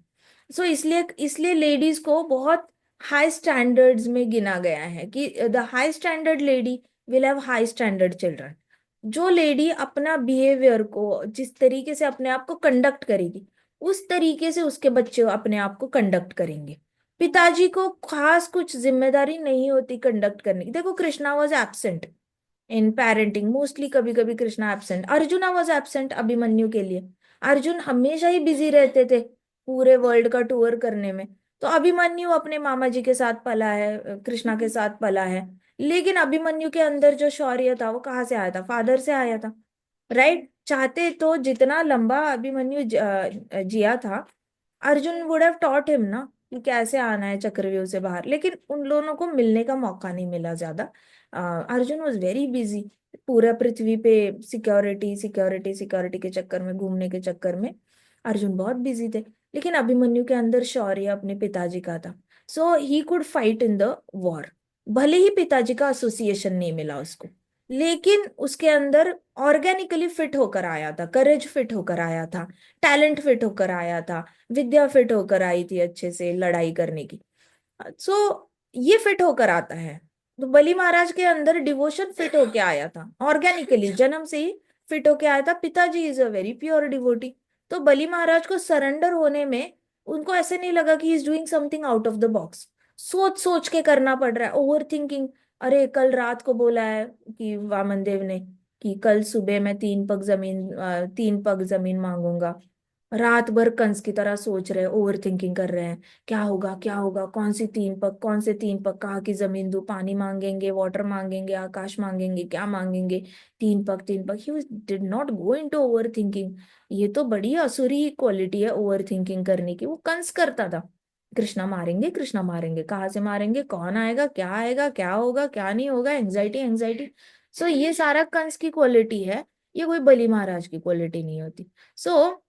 सो इसलिए इसलिए लेडीज को बहुत हाई स्टैंडर्ड्स में गिना गया है कि the high standard lady will have high standard children. जो लेडी अपना बिहेवियर को जिस तरीके से अपने आप को कंडक्ट करेगी उस तरीके से उसके बच्चे अपने आप को कंडक्ट करेंगे। पिताजी को खास कुछ जिम्मेदारी नहीं होती कंडक्ट करने की। देखो Krishna was absent in parenting mostly, कभी कभी Krishna absent, arjuna was absent Abhimanyu के लिए। अर्जुन हमेशा ही बिजी रहते थे पूरे वर्ल्ड का टूर करने में। तो अभिमन्यु अपने मामा जी के साथ पला है, कृष्णा के साथ पला है। लेकिन अभिमन्यु के अंदर जो शौर्य था वो कहाँ से आया था? फादर से आया था, राइट? चाहते तो जितना लंबा अभिमन्यु जिया था, Arjun would have taught him ना कि कैसे आना है चक्रव्यूह से बाहर, लेकिन उन दोनों को मिलने का मौका नहीं मिला ज्यादा। अर्जुन वॉज वेरी बिजी पूरा पृथ्वी पे सिक्योरिटी सिक्योरिटी सिक्योरिटी के चक्कर में, घूमने के चक्कर में अर्जुन बहुत बिजी थे। लेकिन अभिमन्यु के अंदर शौर्य अपने पिताजी का था, so he could fight in the war. भले ही पिताजी का एसोसिएशन नहीं मिला उसको, लेकिन उसके अंदर ऑर्गेनिकली फिट होकर आया था, करेज फिट होकर आया था, टैलेंट फिट होकर आया था, विद्या फिट होकर आई थी अच्छे से लड़ाई करने की। सो ये फिट होकर आता है। तो बलि महाराज के अंदर डिवोशन फिट होके आया था, ऑर्गेनिकली जन्म से ही फिट होके आया था। पिताजी is a very pure devotee. तो बलि महाराज को सरेंडर होने में उनको ऐसे नहीं लगा कि is doing something out of the box. सोच सोच के करना पड़ रहा है, ओवर थिंकिंग। अरे कल रात को बोला है कि वामन देव ने कि कल सुबह मैं 3 पग जमीन मांगूंगा। रात भर कंस की तरह सोच रहे, ओवर थिंकिंग कर रहे हैं, क्या होगा क्या होगा, कौन सी 3 पग, कौन से 3 पग, कहाँ की जमीन दूं, पानी मांगेंगे, वाटर मांगेंगे, आकाश मांगेंगे, क्या मांगेंगे? 3 पग 3 पग, he did not go into over thinking. ये तो बड़ी असुरी क्वालिटी है ओवर थिंकिंग करने की, वो कंस करता था। कृष्णा मारेंगे, कृष्णा मारेंगे, कहाँ से मारेंगे, कौन आएगा, क्या होगा, क्या नहीं होगा, एंग्जाइटी एंग्जाइटी। सो ये सारा कंस की क्वालिटी है, ये कोई बलि महाराज की क्वालिटी नहीं होती। सो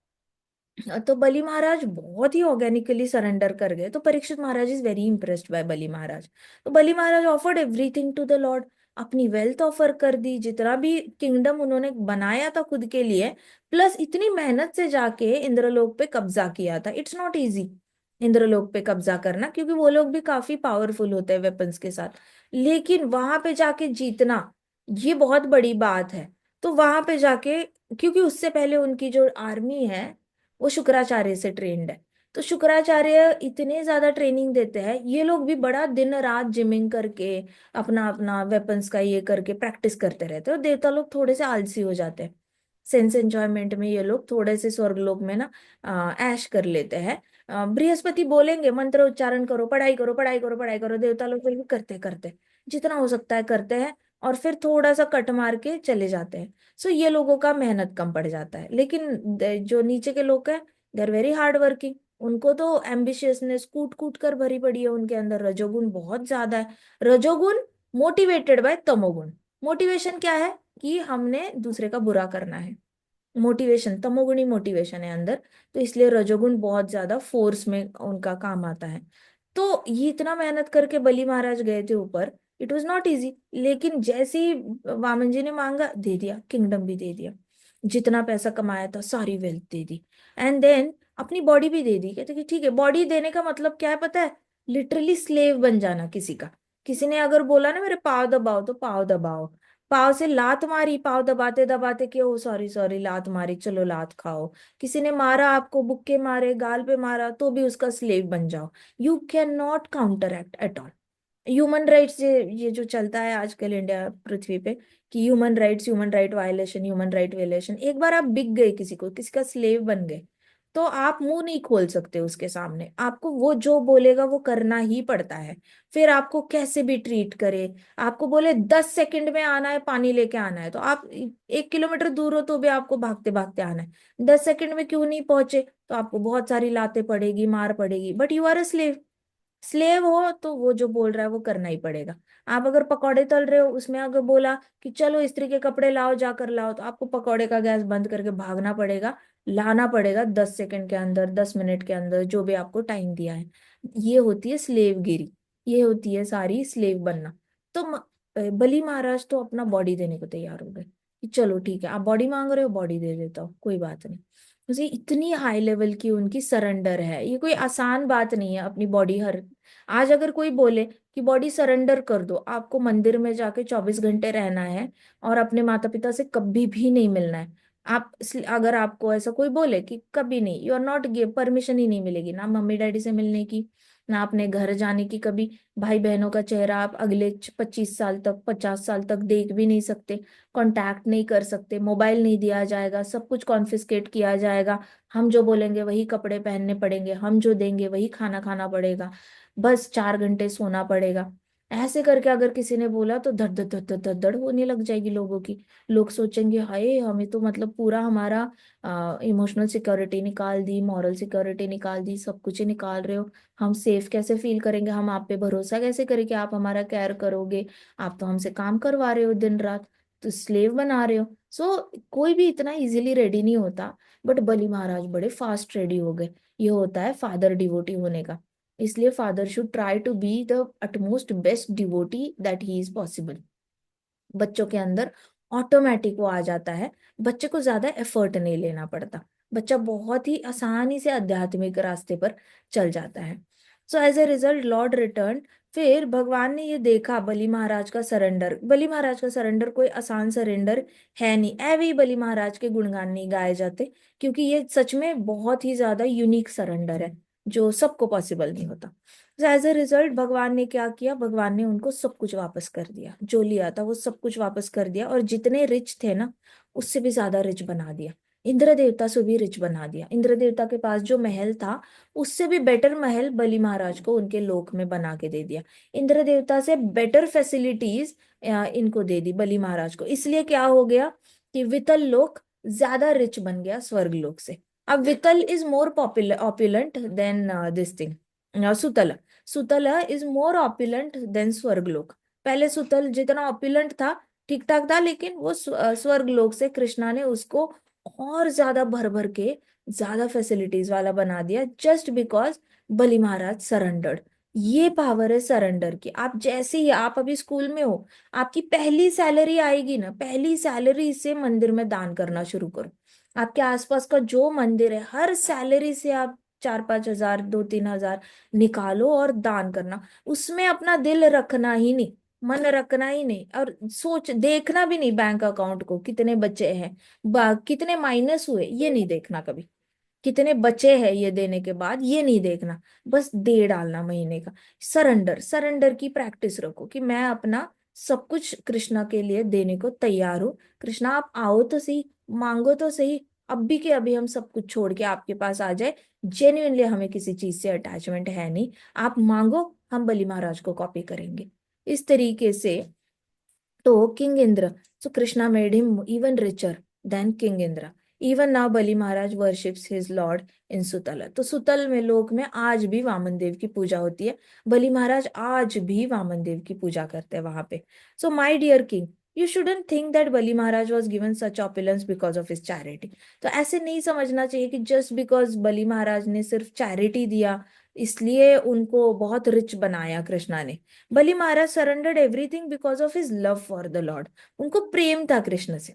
तो बलि महाराज बहुत ही ऑर्गेनिकली सरेंडर कर गए। तो Parikshit Maharaj is very impressed by Bali Maharaj. तो Bali Maharaj offered everything to the lord, अपनी वेल्थ ऑफर कर दी, जितना भी किंगडम उन्होंने बनाया था खुद के लिए, प्लस इतनी मेहनत से जाके इंद्रलोक पे कब्जा किया था। इट्स नॉट इजी इंद्रलोक पे कब्जा करना, क्योंकि वो लोग भी काफी पावरफुल होते हैं वेपन्स के साथ। लेकिन वहां पे जाके जीतना ये बहुत बड़ी बात है। तो वहां पे जाके, क्योंकि उससे पहले उनकी जो आर्मी है वो शुक्राचार्य से ट्रेंड है, तो शुक्राचार्य इतने ज्यादा ट्रेनिंग देते हैं, ये लोग भी बड़ा दिन रात जिमिंग करके अपना अपना वेपन्स का ये करके प्रैक्टिस करते रहते हैं। और देवता लोग थोड़े से आलसी हो जाते हैं, सेंस एंजॉयमेंट में ये लोग थोड़े से स्वर्गलोक में ना ऐश कर लेते हैं। बृहस्पति बोलेंगे मंत्र उच्चारण करो, पढ़ाई करो, पढ़ाई करो, पढ़ाई करो, देवता लोग फिर भी करते करते जितना हो सकता है करते हैं, और फिर थोड़ा सा कट मार के चले जाते हैं। सो ये लोगों का मेहनत कम पड़ जाता है। लेकिन जो नीचे के लोग हैं they are very hard working, उनको तो एम्बिशियसनेस कूट कूट कर भरी पड़ी है, उनके अंदर रजोगुण बहुत ज्यादा है। रजोगुण मोटिवेटेड बाय तमोगुण। मोटिवेशन क्या है कि हमने दूसरे का बुरा करना है, मोटिवेशन तमोगुणी मोटिवेशन है अंदर। तो इसलिए रजोगुण बहुत ज्यादा फोर्स में उनका काम आता है। तो ये इतना मेहनत करके बलि महाराज गए थे ऊपर, इट वॉज नॉट इजी। लेकिन जैसे ही वामन जी ने मांगा, दे दिया, किंगडम भी दे दिया, जितना पैसा कमाया था सारी वेल्थ दे दी, एंड देन अपनी बॉडी भी दे दी। कहते कि ठीक है, बॉडी देने का मतलब क्या है पता है? लिटरली स्लेव बन जाना किसी का। किसी ने अगर बोला ना मेरे पाव दबाओ, तो पाव दबाओ। पाव से लात मारी, पाव दबाते दबाते कि ओ सॉरी सॉरी लात मारी, चलो लात खाओ। किसी ने मारा आपको, बुक्के मारे, गाल पे मारा, तो भी उसका स्लेव बन जाओ। You can not counter act at all. Human rights, ये जो चलता है आजकल इंडिया पृथ्वी पे कि human right violation, human right violation, एक बार आप बिक गए, किसी को किसी का स्लेव बन गए, तो आप मुंह नहीं खोल सकते उसके सामने, आपको वो जो बोलेगा वो करना ही पड़ता है। फिर आपको कैसे भी ट्रीट करे, आपको बोले 10 सेकंड में आना है पानी लेके आना है, तो आप 1 किलोमीटर दूर हो तो भी आपको भागते भागते आना है। 10 सेकंड में क्यों नहीं पहुंचे, तो आपको बहुत सारी लातें पड़ेगी, मार पड़ेगी, but you are a slave. Slave हो तो वो जो बोल रहा है वो करना ही पड़ेगा। आप अगर पकौड़े तल रहे हो, उसमें अगर बोला कि चलो इस्त्री के कपड़े लाओ, जाकर लाओ, तो आपको पकौड़े का गैस बंद करके भागना पड़ेगा, लाना पड़ेगा 10 सेकंड के अंदर, 10 मिनट के अंदर, जो भी आपको टाइम दिया है। ये होती है स्लेवगिरी, ये होती है सारी स्लेव बनना। तो बली महाराज तो अपना बॉडी देने को तैयार हो गए कि चलो ठीक है, आप बॉडी मांग रहे हो, बॉडी दे देता हूँ, कोई बात नहीं। मुझे इतनी हाई लेवल की उनकी सरेंडर है, ये कोई आसान बात नहीं है अपनी बॉडी हर। आज अगर कोई बोले कि बॉडी सरेंडर कर दो, आपको मंदिर में जाके 24 घंटे रहना है और अपने माता पिता से कभी भी नहीं मिलना है। आप अगर आपको ऐसा कोई बोले कि कभी नहीं, you are not give, permission ही नहीं मिलेगी ना मम्मी डैडी से मिलने की, ना अपने घर जाने की कभी। भाई बहनों का चेहरा आप अगले 25 साल तक, 50 साल तक देख भी नहीं सकते, कांटेक्ट नहीं कर सकते, मोबाइल नहीं दिया जाएगा, सब कुछ कॉन्फिस्केट किया जाएगा। हम जो बोलेंगे वही कपड़े पहनने पड़ेंगे, हम जो देंगे वही खाना खाना पड़ेगा, बस 4 घंटे सोना पड़ेगा। ऐसे करके अगर किसी ने बोला तो धड़ धड़ धड़ धड़ धड़ धड़ होने लग जाएगी लोगों की। लोग सोचेंगे हाय, हमें तो मतलब पूरा हमारा इमोशनल सिक्योरिटी निकाल दी, मॉरल सिक्योरिटी निकाल दी, सब कुछ ही निकाल रहे हो। हम सेफ कैसे फील करेंगे, हम आप पे भरोसा कैसे करें कि आप हमारा केयर करोगे। आप तो हमसे काम करवा रहे हो दिन रात, तो स्लेव बना रहे हो। कोई भी इतना इजीली रेडी नहीं होता, बट बली महाराज बड़े फास्ट रेडी हो गए। ये होता है फादर डिवोटी होने का। इसलिए father should try to be the utmost best devotee that he is possible. बच्चों के अंदर ऑटोमेटिक वो आ जाता है, बच्चे को ज्यादा एफर्ट नहीं लेना पड़ता, बच्चा बहुत ही आसानी से आध्यात्मिक रास्ते पर चल जाता है। So as a result lord return. फिर भगवान ने ये देखा बली महाराज का सरेंडर, बली महाराज का सरेंडर कोई आसान सरेंडर है नहीं, ऐवे ही बली महाराज के गुणगान नहीं गाए जाते, क्योंकि ये सच में बहुत ही ज्यादा यूनिक सरेंडर है जो सबको पॉसिबल नहीं होता। एज ए रिजल्ट भगवान ने क्या किया, भगवान ने उनको सब कुछ वापस कर दिया, जो लिया था वो सब कुछ वापस कर दिया, और जितने रिच थे ना उससे भी ज्यादा रिच बना दिया। इंद्र देवता से भी रिच बना दिया, इंद्र देवता के पास जो महल था उससे भी बेटर महल बलि महाराज को उनके लोक में बना के दे दिया। इंद्र देवता से बेटर फैसिलिटीज इनको दे दी बलि महाराज को। इसलिए क्या हो गया कि वितल लोक ज्यादा रिच बन गया स्वर्ग लोक से। अब Vitala is more popular opulent than this thing, Sutala. Sutala is more opulent then स्वर्गलोक। पहले सुतल जितना ऑपुलेंट था ठीक ठाक था, लेकिन वो स्वर्गलोक से कृष्णा ने उसको और ज्यादा भर भर के ज्यादा फैसिलिटीज वाला बना दिया, just because Bali Maharaj surrendered. ये पावर है सरेंडर की। आप जैसे ही, आप अभी स्कूल में हो, आपकी पहली सैलरी आएगी ना, पहली सैलरी से मंदिर में दान करना शुरू करो। आपके आसपास का जो मंदिर है, हर सैलरी से आप 4-5 हजार, 2-3 हजार निकालो और दान करना। उसमें अपना दिल रखना ही नहीं, मन रखना ही नहीं, और सोच देखना भी नहीं बैंक अकाउंट को कितने बचे हैं, कितने माइनस हुए, ये नहीं देखना कभी, कितने बचे हैं ये देने के बाद, ये नहीं देखना। बस दे डालना महीने का। सरेंडर, सरेंडर की प्रैक्टिस रखो कि मैं अपना सब कुछ कृष्णा के लिए देने को तैयार हूँ। कृष्णा आप आओ तो सही, मांगो तो सही, अभी के अभी हम सब कुछ छोड़ के आपके पास आ जाए। जेन्युइनली हमें किसी चीज से अटैचमेंट है नहीं, आप मांगो, हम बलि महाराज को कॉपी करेंगे। इस तरीके से तो king Indra, so Krishna made him even richer than King Indra. Even now Bali Maharaj worships his lord in Sutala. तो सुतल में लोक में आज भी वामन देव की पूजा होती है। बलि महाराज आज भी वामन देव की पूजा करते हैं वहां पे। So my dear king, you shouldn't think that Bali Maharaj was given such opulence because of his charity. तो ऐसे नहीं समझना चाहिए कि जस्ट बिकॉज बलि महाराज ने सिर्फ चैरिटी दिया इसलिए उनको बहुत रिच बनाया कृष्णा ने। Bali Maharaj surrendered everything because of his love for the lord. उनको प्रेम था कृष्ण से,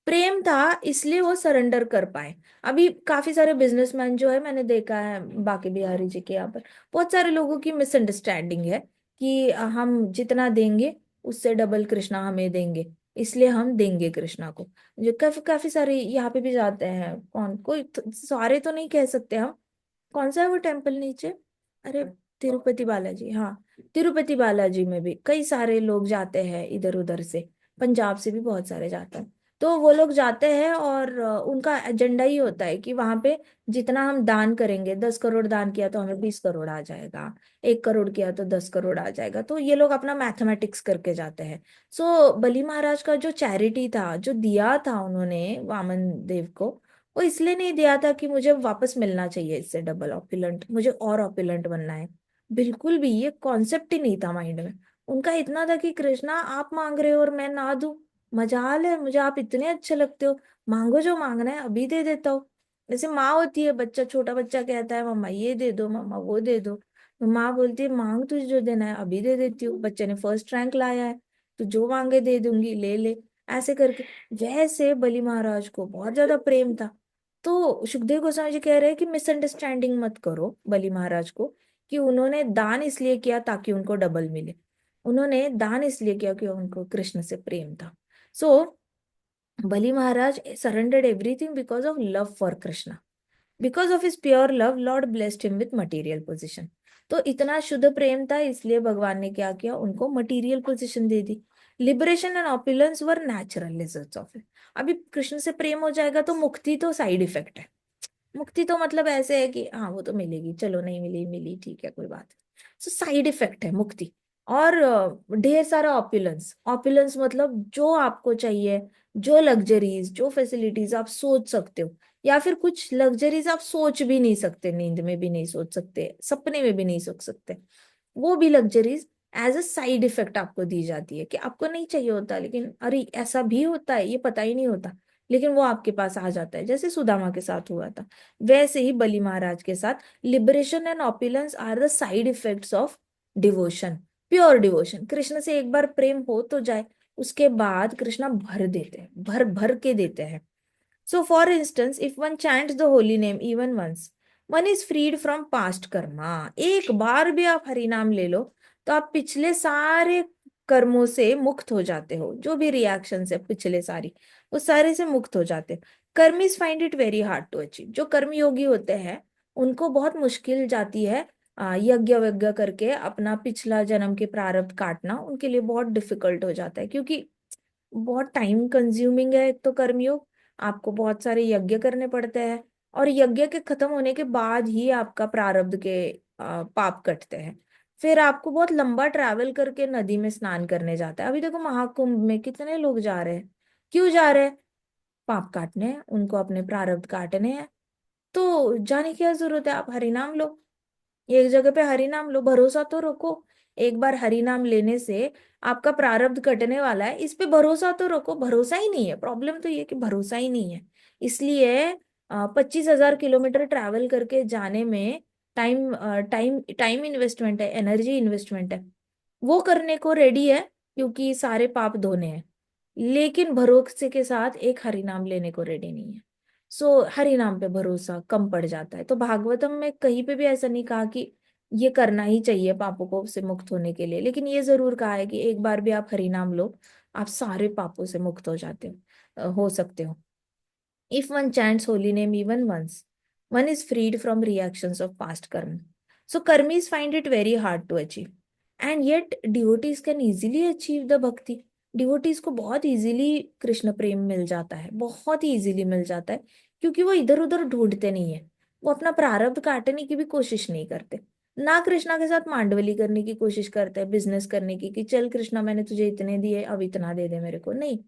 प्रेम था, इसलिए वो सरेंडर कर पाए। अभी काफी सारे बिजनेसमैन जो है, मैंने देखा है बाकी बिहारी जी के यहाँ पर, बहुत सारे लोगों की मिसअंडरस्टैंडिंग है कि हम जितना देंगे उससे डबल कृष्णा हमें देंगे, इसलिए हम देंगे कृष्णा को। जो काफी काफी सारे यहाँ पे भी जाते हैं, कौन कोई सारे तो नहीं कह सकते हम। कौन सा है वो टेम्पल नीचे, अरे तिरुपति बालाजी, हाँ, तिरुपति बालाजी में भी कई सारे लोग जाते हैं इधर उधर से, पंजाब से भी बहुत सारे जाते हैं। तो वो लोग जाते हैं और उनका एजेंडा ही होता है कि वहां पे जितना हम दान करेंगे, 10 करोड़ दान किया तो हमें 20 करोड़ आ जाएगा, 1 करोड़ किया तो 10 करोड़ आ जाएगा। तो ये लोग अपना मैथमेटिक्स करके जाते हैं। सो बलि महाराज का जो चैरिटी था, जो दिया था उन्होंने वामन देव को, वो इसलिए नहीं दिया था कि मुझे वापस मिलना चाहिए इससे डबल ऑपुलेंट, मुझे और ऑपुलेंट बनना है। बिल्कुल भी ये कॉन्सेप्ट ही नहीं था माइंड में। उनका इतना था कि कृष्णा आप मांग रहे हो और मैं ना दूं, मजाल है, मुझे आप इतने अच्छे लगते हो, मांगो जो मांगना है अभी दे देता हूँ। जैसे माँ होती है, बच्चा छोटा बच्चा कहता है मम्मा ये दे दो, मम्मा वो दे दो, तो माँ बोलती है मांग, तुझे जो देना है अभी दे देती हूँ, बच्चे ने फर्स्ट रैंक लाया है तो जो मांगे दे दूंगी, ले ले, ऐसे करके। वैसे बलि महाराज को बहुत ज्यादा प्रेम था। तो सुखदेव गोस्वामी जी कह रहे हैं कि मिसअंडरस्टैंडिंग मत करो बलि महाराज को, कि उन्होंने दान इसलिए किया ताकि उनको डबल मिले। उन्होंने दान इसलिए किया कि उनको कृष्ण से प्रेम था। सो Bali Maharaj surrendered everything because of love for Krishna. Because of his pure love lord blessed him with material position. तो इतना शुद्ध प्रेम था, इसलिए भगवान ने क्या किया, उनको material position they the. Liberation and opulence were natural results of it. अभी कृष्ण से प्रेम हो जाएगा तो मुक्ति तो साइड इफेक्ट है। मुक्ति तो मतलब ऐसे है कि हाँ वो तो मिलेगी, चलो नहीं मिली मिली ठीक है कोई बात। सो साइड इफेक्ट है मुक्ति। और ढेर सारा ऑपुलेंस, ऑपुलेंस मतलब जो आपको चाहिए, जो लग्जरीज, जो फैसिलिटीज आप सोच सकते हो, या फिर कुछ लग्जरीज आप सोच भी नहीं सकते, नींद में भी नहीं सोच सकते, सपने में भी नहीं सोच सकते, वो भी luxuries as a side effect आपको दी जाती है, कि आपको नहीं चाहिए होता लेकिन अरे ऐसा भी होता है ये पता ही नहीं होता, लेकिन वो आपके पास आ जाता है, जैसे सुदामा के साथ हुआ था। वैसे ही बलि महाराज के साथ liberation and opulence are the side effects of devotion, pure devotion. Krishna से एक बार प्रेम हो तो जाए, उसके बाद कृष्णा भर देते हैं, भर भर के देते हैं। So, for instance, if one chants the holy name even once, one is freed from past karma. एक बार भी आप हरि नाम ले लो तो आप पिछले सारे कर्मों से मुक्त हो जाते हो, जो भी रिएक्शन है पिछले सारी, वो सारे से मुक्त हो जाते हो। कर्मीज find it very hard to achieve. जो कर्म योगी होते हैं उनको बहुत मुश्किल जाती है यज्ञ वज्ञ करके अपना पिछला जन्म के प्रारब्ध काटना, उनके लिए बहुत डिफिकल्ट हो जाता है, क्योंकि बहुत टाइम कंज्यूमिंग है। एक तो कर्मयोग, आपको बहुत सारे यज्ञ करने पड़ते हैं, और यज्ञ के खत्म होने के बाद ही आपका प्रारब्ध के पाप कटते हैं। फिर आपको बहुत लंबा ट्रैवल करके नदी में स्नान करने जाता है। अभी देखो महाकुंभ में कितने लोग जा रहे हैं, क्यों जा रहे हैं? पाप काटने हैं उनको, अपने प्रारब्ध काटने हैं। तो जाने की क्या जरूरत है, आप हरि नाम लो, एक जगह पे हरि नाम लो, भरोसा तो रखो। एक बार हरि नाम लेने से आपका प्रारब्ध कटने वाला है, इस पे भरोसा तो रखो। भरोसा ही नहीं है, प्रॉब्लम तो ये कि भरोसा ही नहीं है। इसलिए 25,000 किलोमीटर ट्रैवल करके जाने में टाइम टाइम टाइम इन्वेस्टमेंट है, एनर्जी इन्वेस्टमेंट है, वो करने को रेडी है, क्योंकि सारे पाप धोने हैं। लेकिन भरोसे के साथ एक हरि नाम लेने को रेडी नहीं है। सो हरि नाम पे भरोसा कम पड़ जाता है। तो भागवतम में कहीं पे भी ऐसा नहीं कहा कि ये करना ही चाहिए पापों को से मुक्त होने के लिए, लेकिन ये जरूर कहा है कि एक बार भी आप हरि नाम लो, आप सारे पापों से मुक्त हो जाते हो, हो सकते हो। If one chants holy name even once, one is freed from reactions of past karma. So karmis find it very hard to achieve. And yet devotees can easily achieve the bhakti. Devotees को बहुत easily Krishna प्रेम मिल जाता है, बहुत ही easily मिल जाता है, क्योंकि वो इधर उधर ढूंढते नहीं है, वो अपना प्रारब्ध काटने की भी कोशिश नहीं करते। ना कृष्णा के साथ मांडवली करने की कोशिश करते हैं, बिजनेस करने की, कि चल कृष्णा मैंने तुझे इतने दिए अब इतना दे दे मेरे को, नहीं।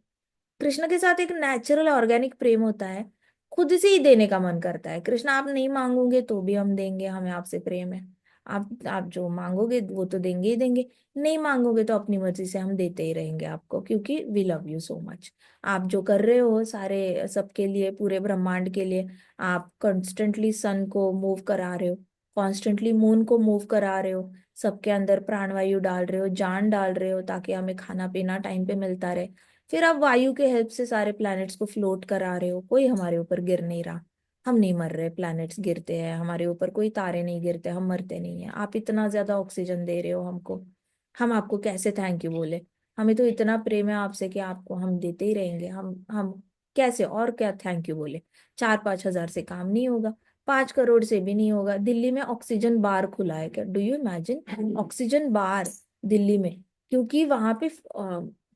कृष्ण के साथ एक नेचुरल ऑर्गेनिक प्रेम होता है, खुद से ही देने का मन करता है। कृष्ण आप नहीं मांगोगे तो भी हम देंगे, हमें आपसे प्रेम है। आप जो मांगोगे वो तो देंगे ही देंगे, नहीं मांगोगे तो अपनी मर्जी से हम देते ही रहेंगे आपको, क्योंकि we love you so much. आप जो कर रहे हो सारे सबके लिए, पूरे ब्रह्मांड के लिए, आप कॉन्स्टेंटली सन को मूव करा रहे हो, कॉन्स्टेंटली मून को मूव करा रहे हो, सबके अंदर प्राणवायु डाल रहे हो, जान डाल रहे हो, ताकि हमें खाना पीना टाइम पे मिलता रहे। फिर आप वायु के हेल्प से सारे प्लैनेट्स को फ्लोट करा रहे हो, कोई हमारे ऊपर गिर नहीं रहा, हम नहीं मर रहे, प्लैनेट्स गिरते हैं हमारे ऊपर, कोई तारे नहीं गिरते, हम मरते नहीं है। आप इतना ज्यादा ऑक्सीजन दे रहे हो हमको, हम आपको कैसे थैंक यू बोले? हमें तो इतना प्रेम है आपसे कि आपको हम देते ही रहेंगे, हम कैसे और क्या थैंक यू बोले? 4-5 हजार से काम नहीं होगा, 5 करोड़ से भी नहीं होगा। दिल्ली में ऑक्सीजन बार खुला है, क्या डू यू इमेजिन? ऑक्सीजन बार दिल्ली में, क्योंकि वहां पे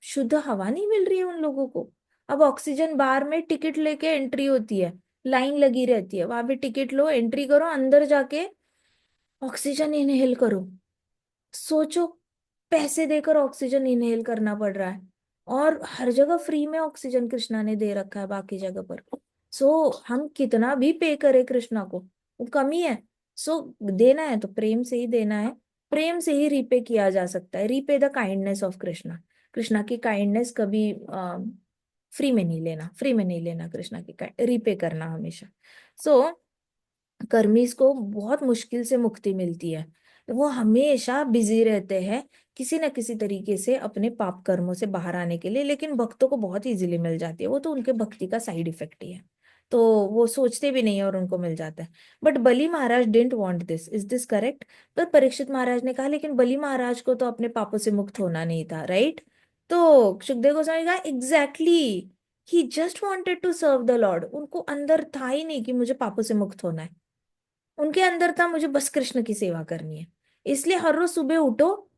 शुद्ध हवा नहीं मिल रही है उन लोगों को। अब ऑक्सीजन बार में टिकट लेके एंट्री होती है, लाइन लगी रहती है, वहां पे टिकट लो, एंट्री करो, अंदर जाके ऑक्सीजन इनहेल करो। सोचो, पैसे देकर ऑक्सीजन इनहेल करना पड़ रहा है, और हर जगह फ्री में ऑक्सीजन कृष्णा ने दे रखा है बाकी जगह पर। सो हम कितना भी पे करें कृष्णा को, वो कमी है। सो देना है तो प्रेम से ही देना है, प्रेम से ही रीपे किया जा सकता है। Repay the kindness of Krishna. Krishna की काइंडनेस कभी फ्री में नहीं लेना, फ्री में नहीं लेना कृष्णा की, रीपे करना हमेशा। सो कर्मीज को बहुत मुश्किल से मुक्ति मिलती है, तो वो हमेशा बिजी रहते हैं किसी न किसी तरीके से अपने पाप कर्मों से बाहर आने के लिए, लेकिन भक्तों को बहुत इजीली मिल जाती है, वो तो उनके भक्ति का साइड इफेक्ट ही है। तो वो सोचते भी नहीं है और उनको मिल जाता है। But Bali Maharaj didn't want this, is this correct? पर परीक्षित महाराज ने कहा लेकिन बली महाराज को तो अपने पापों से मुक्त होना नहीं था, राइट? तो सुखदेव गोस्वामी कहा exactly, he just wanted to serve the lord. उनको अंदर था ही नहीं कि मुझे पापों से मुक्त होना है, उनके अंदर था मुझे बस कृष्ण की सेवा करनी है। इसलिए हर रोज सुबह उठो,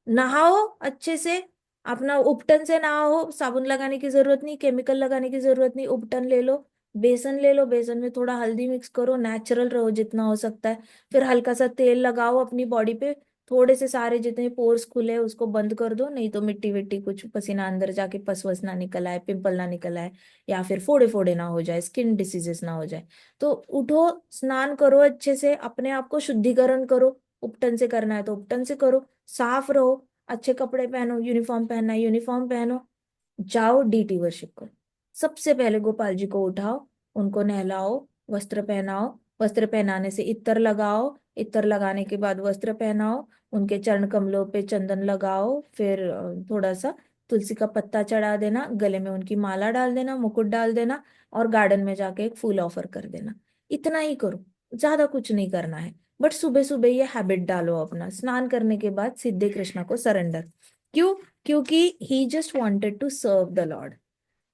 नहाओ अच्छे से, अपना उपटन से नहाओ, साबुन लगाने की जरूरत नहीं, केमिकल लगाने की जरूरत नहीं, उपटन ले लो, बेसन ले लो, बेसन में थोड़ा हल्दी मिक्स करो, नेचुरल रहो जितना हो सकता है। फिर हल्का सा तेल लगाओ अपनी बॉडी पे, थोड़े से सारे जितने पोर्स खुले हैं उसको बंद कर दो, नहीं तो मिट्टी विट्टी कुछ पसीना अंदर जाके पस वस ना निकल आए, पिंपल ना निकल आए, या फिर फोड़े फोड़े ना हो जाए, स्किन डिसीजेस ना हो जाए। तो उठो, स्नान करो अच्छे से, अपने आप को शुद्धिकरण करो, उपटन से करना है तो उपटन से करो, साफ रहो, अच्छे कपड़े पहनो, यूनिफॉर्म पहनना है यूनिफॉर्म पहनो, जाओ डीटी वर्शिप करो। सबसे पहले गोपाल जी को उठाओ, उनको नहलाओ, वस्त्र पहनाओ, वस्त्र पहनाने से इत्र लगाओ, इत्र लगाने के बाद वस्त्र पहनाओ, उनके चरण कमलों पे चंदन लगाओ, फिर थोड़ा सा तुलसी का पत्ता चढ़ा देना, गले में उनकी माला डाल देना, मुकुट डाल देना, और गार्डन में जाके एक फूल ऑफर कर देना। इतना ही करो, ज्यादा कुछ नहीं करना है। बट सुबह सुबह ये हैबिट डालो अपना, स्नान करने के बाद सीधे कृष्णा को सरेंडर। क्यों? क्योंकि he just wanted to serve the lord.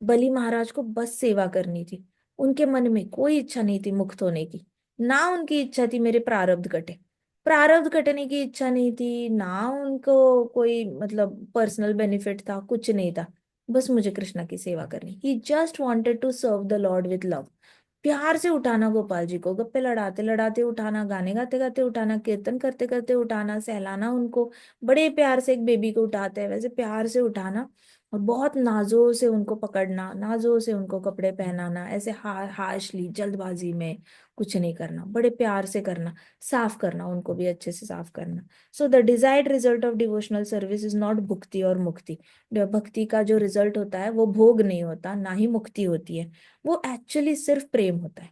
Bali Maharaj को बस सेवा करनी थी, उनके मन में कोई इच्छा नहीं थी मुक्त होने की। ना उनकी इच्छा थी मेरे प्रारब्ध कटे, प्रारब्ध कटने की इच्छा नहीं थी, ना उनको कोई मतलब पर्सनल बेनिफिट था, कुछ नहीं था। बस मुझे कृष्णा की सेवा करनी, he just wanted to serve the lord with love. प्यार से उठाना गोपाल जी को, गप्पे लड़ाते लड़ाते उठाना, गाने गाते गाते उठाना, कीर्तन करते करते उठाना, सहलाना उनको, बड़े प्यार से एक बेबी को उठाते हैं वैसे प्यार से उठाना, और बहुत नाजों से उनको पकड़ना, नाजों से उनको कपड़े पहनाना, ऐसे हाशली जल्दबाजी में कुछ नहीं करना, बड़े प्यार से करना, साफ करना, उनको भी अच्छे से साफ करना। So the desired result of devotional service is not भुक्ति और मुक्ति। भक्ति का जो रिजल्ट होता है वो भोग नहीं होता, ना ही मुक्ति होती है, वो एक्चुअली सिर्फ प्रेम होता है।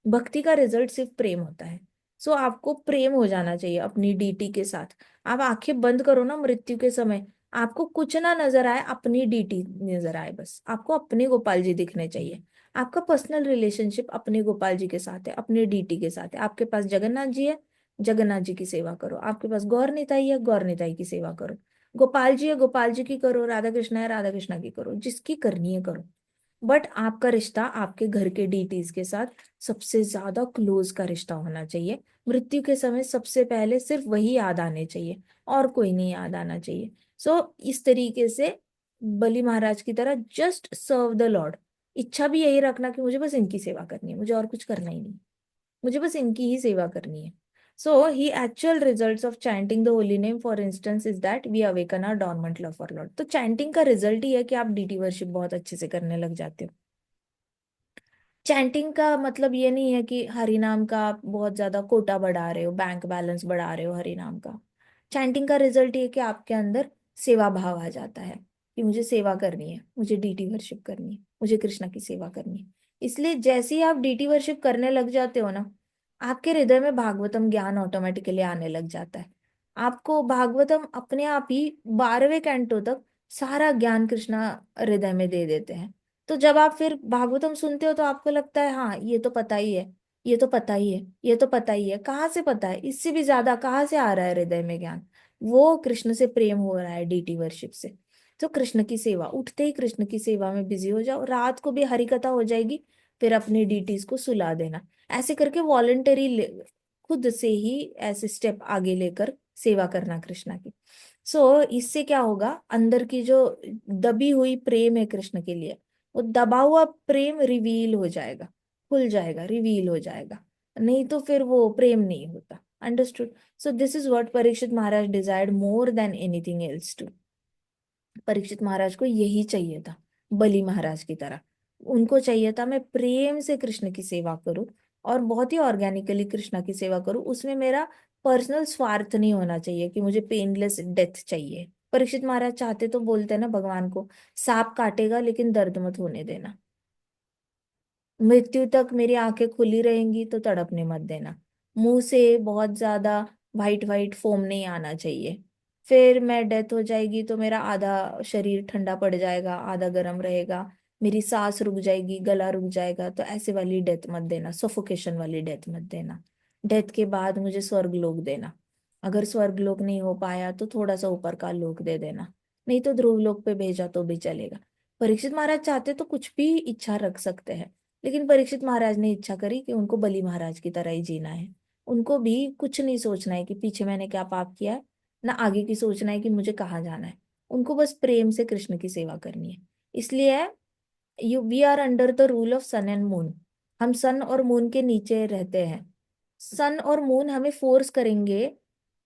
भक्ति का रिजल्ट सिर्फ प्रेम होता है। सो आपको प्रेम हो जाना चाहिए अपनी डीटी के साथ। आप आंखें बंद करो ना मृत्यु के समय, आपको कुछ ना नजर आए, अपनी डीटी नजर आए, बस आपको अपने गोपाल जी दिखने चाहिए। आपका पर्सनल रिलेशनशिप अपने गोपाल जी के साथ है, अपने डीटी के साथ है। आपके पास जगन्नाथ जी है, जगन्नाथ जी की सेवा करो। आपके पास गौर निताई है, गौर निताई की सेवा करो। गोपाल जी है, गोपाल जी की करो। राधा कृष्णा है, राधा कृष्णा की करो, जिसकी करनी है करो। बट आपका रिश्ता आपके घर के डीटीज के साथ सबसे ज्यादा क्लोज का रिश्ता होना चाहिए। मृत्यु के समय सबसे पहले सिर्फ वही याद आने चाहिए, और कोई नहीं याद आना चाहिए। इस तरीके से बलि महाराज की तरह जस्ट सर्व द लॉर्ड। इच्छा भी यही रखना कि मुझे बस इनकी सेवा करनी है, मुझे और कुछ करना ही नहीं, मुझे बस इनकी ही सेवा करनी है। So, he actual results of chanting the holy name, for instance, is that we awaken our dormant love for Lord. तो चैंटिंग का रिजल्ट ही है कि आप डीटी वर्शिप बहुत अच्छे से करने लग जाते हो। चैंटिंग का मतलब ये नहीं है कि हरि नाम का आप बहुत ज्यादा कोटा बढ़ा रहे हो, बैंक बैलेंस बढ़ा रहे हो हरि नाम का। चैंटिंग का रिजल्ट ये कि आपके अंदर सेवा भाव आ जाता है, कि मुझे सेवा करनी है, मुझे डीटी वर्शिप करनी है, मुझे कृष्णा की सेवा करनी है। इसलिए जैसे ही आप डीटी वर्शिप करने लग जाते हो ना, आपके हृदय में भागवतम ज्ञान ऑटोमेटिकली आने लग जाता है। आपको भागवतम अपने आप ही 12वें कैंटो तक सारा ज्ञान कृष्णा हृदय में दे देते हैं। तो जब आप फिर भागवतम सुनते हो तो आपको लगता है हाँ ये तो पता ही है, ये तो पता ही है, ये तो पता ही है। कहाँ से पता है? इससे भी ज्यादा कहाँ से आ रहा है हृदय में ज्ञान? वो कृष्ण से प्रेम हो रहा है डीटी वर्शिप से। तो कृष्ण की सेवा, उठते ही कृष्ण की सेवा में बिजी हो जाओ, रात को भी हरि कथा हो जाएगी, फिर अपनी डीटीज को सुला देना। ऐसे करके वॉलेंटरी खुद से ही ऐसे स्टेप आगे लेकर सेवा करना कृष्णा की। इससे क्या होगा, अंदर की जो दबी हुई प्रेम है कृष्ण के लिए, वो दबा हुआ प्रेम रिवील हो जाएगा, खुल जाएगा, रिवील हो जाएगा, नहीं तो फिर वो प्रेम नहीं होता। Understood? So this is what Parikshit Maharaj desired more than anything else too. Parikshit Maharaj को यही चाहिए था, बलि महाराज की तरह। उनको चाहिए था मैं प्रेम से कृष्ण की सेवा करूं, और बहुत ही ऑर्गेनिकली कृष्ण की सेवा करूं, उसमें मेरा पर्सनल स्वार्थ नहीं होना चाहिए कि मुझे पेनलेस डेथ चाहिए। परीक्षित महाराज चाहते तो बोलते हैं ना भगवान को, सांप काटेगा लेकिन दर्द मत होने देना, मृत्यु तक मेरी आंखें खुली रहेंगी तो तड़पने मत देना, मुंह से बहुत ज्यादा वाइट वाइट फोम नहीं आना चाहिए, फिर मैं डेथ हो जाएगी तो मेरा आधा शरीर ठंडा पड़ जाएगा, आधा गर्म रहेगा, मेरी सांस रुक जाएगी, गला रुक जाएगा, तो ऐसे वाली डेथ मत देना, सफोकेशन वाली डेथ मत देना। डेथ के बाद मुझे स्वर्ग लोक देना, अगर स्वर्ग लोक नहीं हो पाया तो थोड़ा सा ऊपर का लोक दे देना, नहीं तो ध्रुव लोक पे भेजा तो भी चलेगा। परीक्षित महाराज चाहते तो कुछ भी इच्छा रख सकते हैं, लेकिन परीक्षित महाराज ने इच्छा करी कि उनको बलि महाराज की तरह ही जीना है। उनको भी कुछ नहीं सोचना है कि पीछे मैंने क्या पाप किया है, ना आगे की सोचना है कि मुझे कहाँ जाना है। उनको बस प्रेम से कृष्ण की सेवा करनी है। इसलिए you we are under the rule of sun and moon. हम सन और मून के नीचे रहते हैं। सन और मून हमें फोर्स करेंगे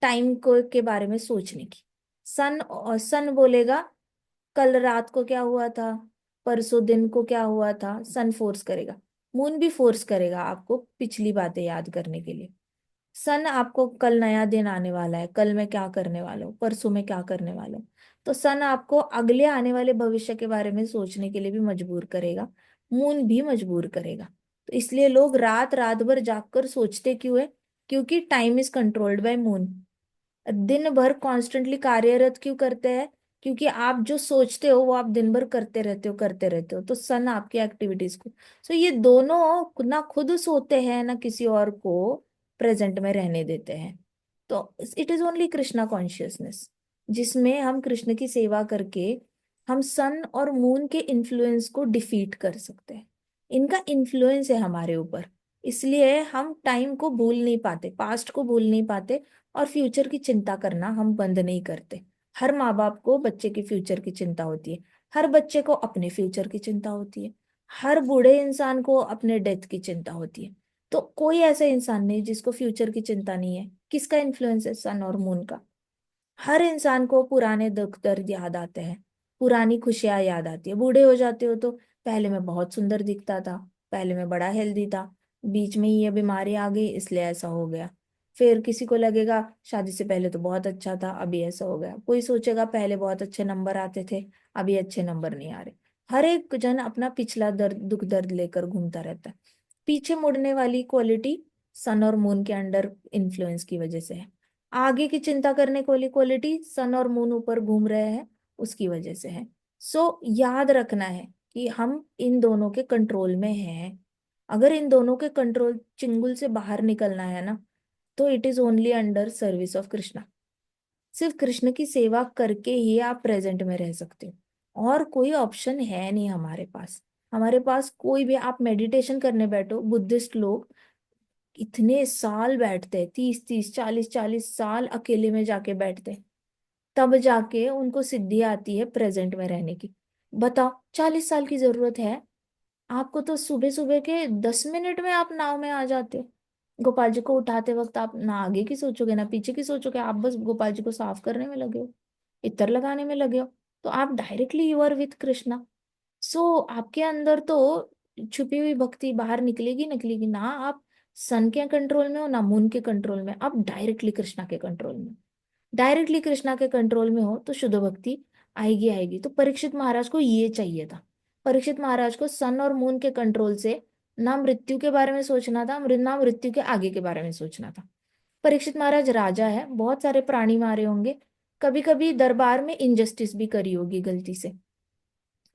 टाइम को के बारे में सोचने की। सन बोलेगा कल रात को क्या हुआ था, परसों दिन को क्या हुआ था, सन फोर्स करेगा। मून भी फोर्स करेगा आपको पिछली बातें याद करने के लिए। सन आपको कल नया दिन आने वाला है, कल मैं क्या करने वाला हूँ, परसों में क्या करने वाला हूँ, तो सन आपको अगले आने वाले भविष्य के बारे में सोचने के लिए भी मजबूर करेगा, मून भी मजबूर करेगा। तो इसलिए लोग रात रात भर जागकर सोचते क्यों है? क्योंकि time is controlled by moon. दिन भर कॉन्स्टेंटली कार्यरत क्यों करते हैं? क्योंकि आप जो सोचते हो वो आप दिन भर करते रहते हो, तो सन आपकी एक्टिविटीज को। सो ये दोनों ना खुद सोते हैं ना किसी और को प्रेजेंट में रहने देते हैं। तो it is only Krishna consciousness, जिसमें हम कृष्ण की सेवा करके हम सन और मून के इन्फ्लुएंस को डिफीट कर सकते हैं। इनका इन्फ्लुएंस है हमारे ऊपर, इसलिए हम टाइम को भूल नहीं पाते, पास्ट को भूल नहीं पाते, और फ्यूचर की चिंता करना हम बंद नहीं करते। हर माँ बाप को बच्चे के फ्यूचर की चिंता होती है, हर बच्चे को अपने फ्यूचर की चिंता होती है, हर बूढ़े इंसान को अपने डेथ की चिंता होती है। तो कोई ऐसा इंसान नहीं जिसको फ्यूचर की चिंता नहीं है। किसका इन्फ्लुएंस है? सन और मून का। हर इंसान को पुराने दुख दर्द याद आते हैं, पुरानी खुशियां याद आती है। बूढ़े हो जाते हो तो पहले मैं बहुत सुंदर दिखता था, पहले मैं बड़ा हेल्दी था, बीच में ही ये बीमारी आ गई इसलिए ऐसा हो गया। फिर किसी को लगेगा शादी से पहले तो बहुत अच्छा था अभी ऐसा हो गया, कोई सोचेगा पहले बहुत अच्छे नंबर आते थे अभी अच्छे नंबर नहीं आ रहे। हर एक जन अपना पिछला दर्द दुख दर्द लेकर घूमता रहता है। पीछे मुड़ने वाली क्वालिटी सन और मून के अंडर इन्फ्लुएंस की वजह से है। आगे की चिंता करने वाली क्वालिटी सन और मून ऊपर घूम रहे हैं उसकी वजह से है। सो याद रखना है कि हम इन दोनों के कंट्रोल में हैं। अगर इन दोनों के कंट्रोल चिंगुल से बाहर निकलना है ना, तो it is only under service of Krishna. सिर्फ कृष्ण की सेवा करके ही आप प्रेजेंट में रह सकते हो, और कोई ऑप्शन है नहीं हमारे पास। हमारे पास कोई भी, आप मेडिटेशन करने बैठो, बुद्धिस्ट लोग इतने साल बैठते हैं, 30 30 40 40 साल अकेले में जाके बैठते हैं, तब जाके उनको सिद्धि आती है प्रेजेंट में रहने की। बताओ 40 साल की जरूरत है? आपको तो सुबह सुबह के 10 मिनट में आप नाव में आ जाते हो। गोपाल जी को उठाते वक्त आप ना आगे की सोचोगे ना पीछे की सोचोगे, आप बस गोपाल जी को साफ करने में लगे हो, इत्र लगाने में लगे हो, तो आप directly you are with Krishna. So आपके अंदर तो छुपी हुई भक्ति बाहर निकलेगी निकलेगी ना। आप सन के कंट्रोल में हो ना मून के कंट्रोल में, आप डायरेक्टली कृष्णा के कंट्रोल में। डायरेक्टली कृष्णा के कंट्रोल में हो तो शुद्ध भक्ति आएगी आएगी। तो परीक्षित महाराज को ये चाहिए था। परीक्षित महाराज को सन और मून के कंट्रोल से ना मृत्यु के बारे में सोचना था, ना मृत्यु के आगे के बारे में सोचना था। परीक्षित महाराज राजा है, बहुत सारे प्राणी मारे होंगे, कभी कभी दरबार में इनजस्टिस भी करी होगी गलती से,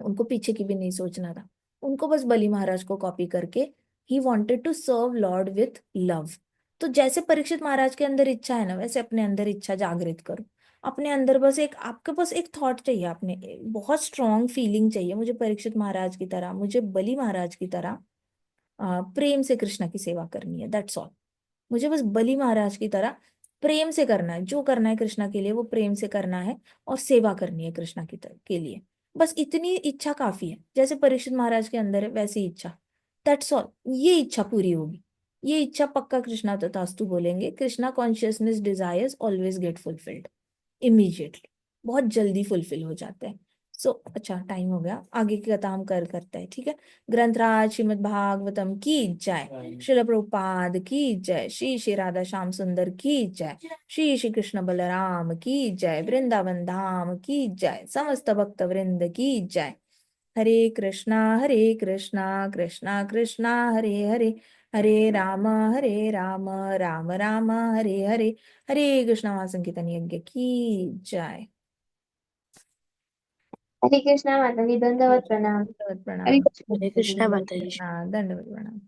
उनको पीछे की भी नहीं सोचना था। उनको बस बलि महाराज को कॉपी करके ही wanted to serve lord with love. तो जैसे परीक्षित महाराज के अंदर इच्छा है ना, वैसे अपने अंदर इच्छा जागृत करो। अपने अंदर बस एक, आपके पास एक थॉट चाहिए, आपने एक बहुत स्ट्रांग फीलिंग चाहिए, मुझे परीक्षित महाराज की तरह, मुझे बलि महाराज की तरह प्रेम से कृष्णा की सेवा करनी है, दैट्स ऑल। मुझे बस बलि महाराज की तरह प्रेम से करना है, जो करना है कृष्णा के लिए वो प्रेम से करना है, और सेवा करनी है कृष्णा के लिए। बस इतनी इच्छा काफी है, जैसे परीक्षित महाराज के अंदर है वैसी इच्छा, दैट्स ऑल। ये इच्छा पूरी होगी, ये इच्छा पक्का कृष्णा तथास्तु बोलेंगे। Krishna consciousness desires always get fulfilled immediately, बहुत जल्दी फुलफिल हो जाते हैं। सो अच्छा, टाइम हो गया, आगे की कथा हम करते हैं, ठीक है। ग्रंथराज श्रीमद् भागवतम की जय, श्रील प्रभुपाद की जय, श्री श्री राधा श्याम सुंदर की जय, श्री श्री कृष्ण बलराम की जय, वृंदावन धाम की जय, समस्त भक्त वृंद की जय। हरे कृष्णा कृष्णा कृष्णा हरे हरे, हरे राम राम राम हरे हरे। हरे कृष्णा महासंकीर्तन यज्ञ की जय। हरे कृष्णा माता जी, दंडवत प्रणाम। दंडवत हरे प्रणाम। कृष्ण। हरे कृष्णा माता जी। दंडवत प्रणाम।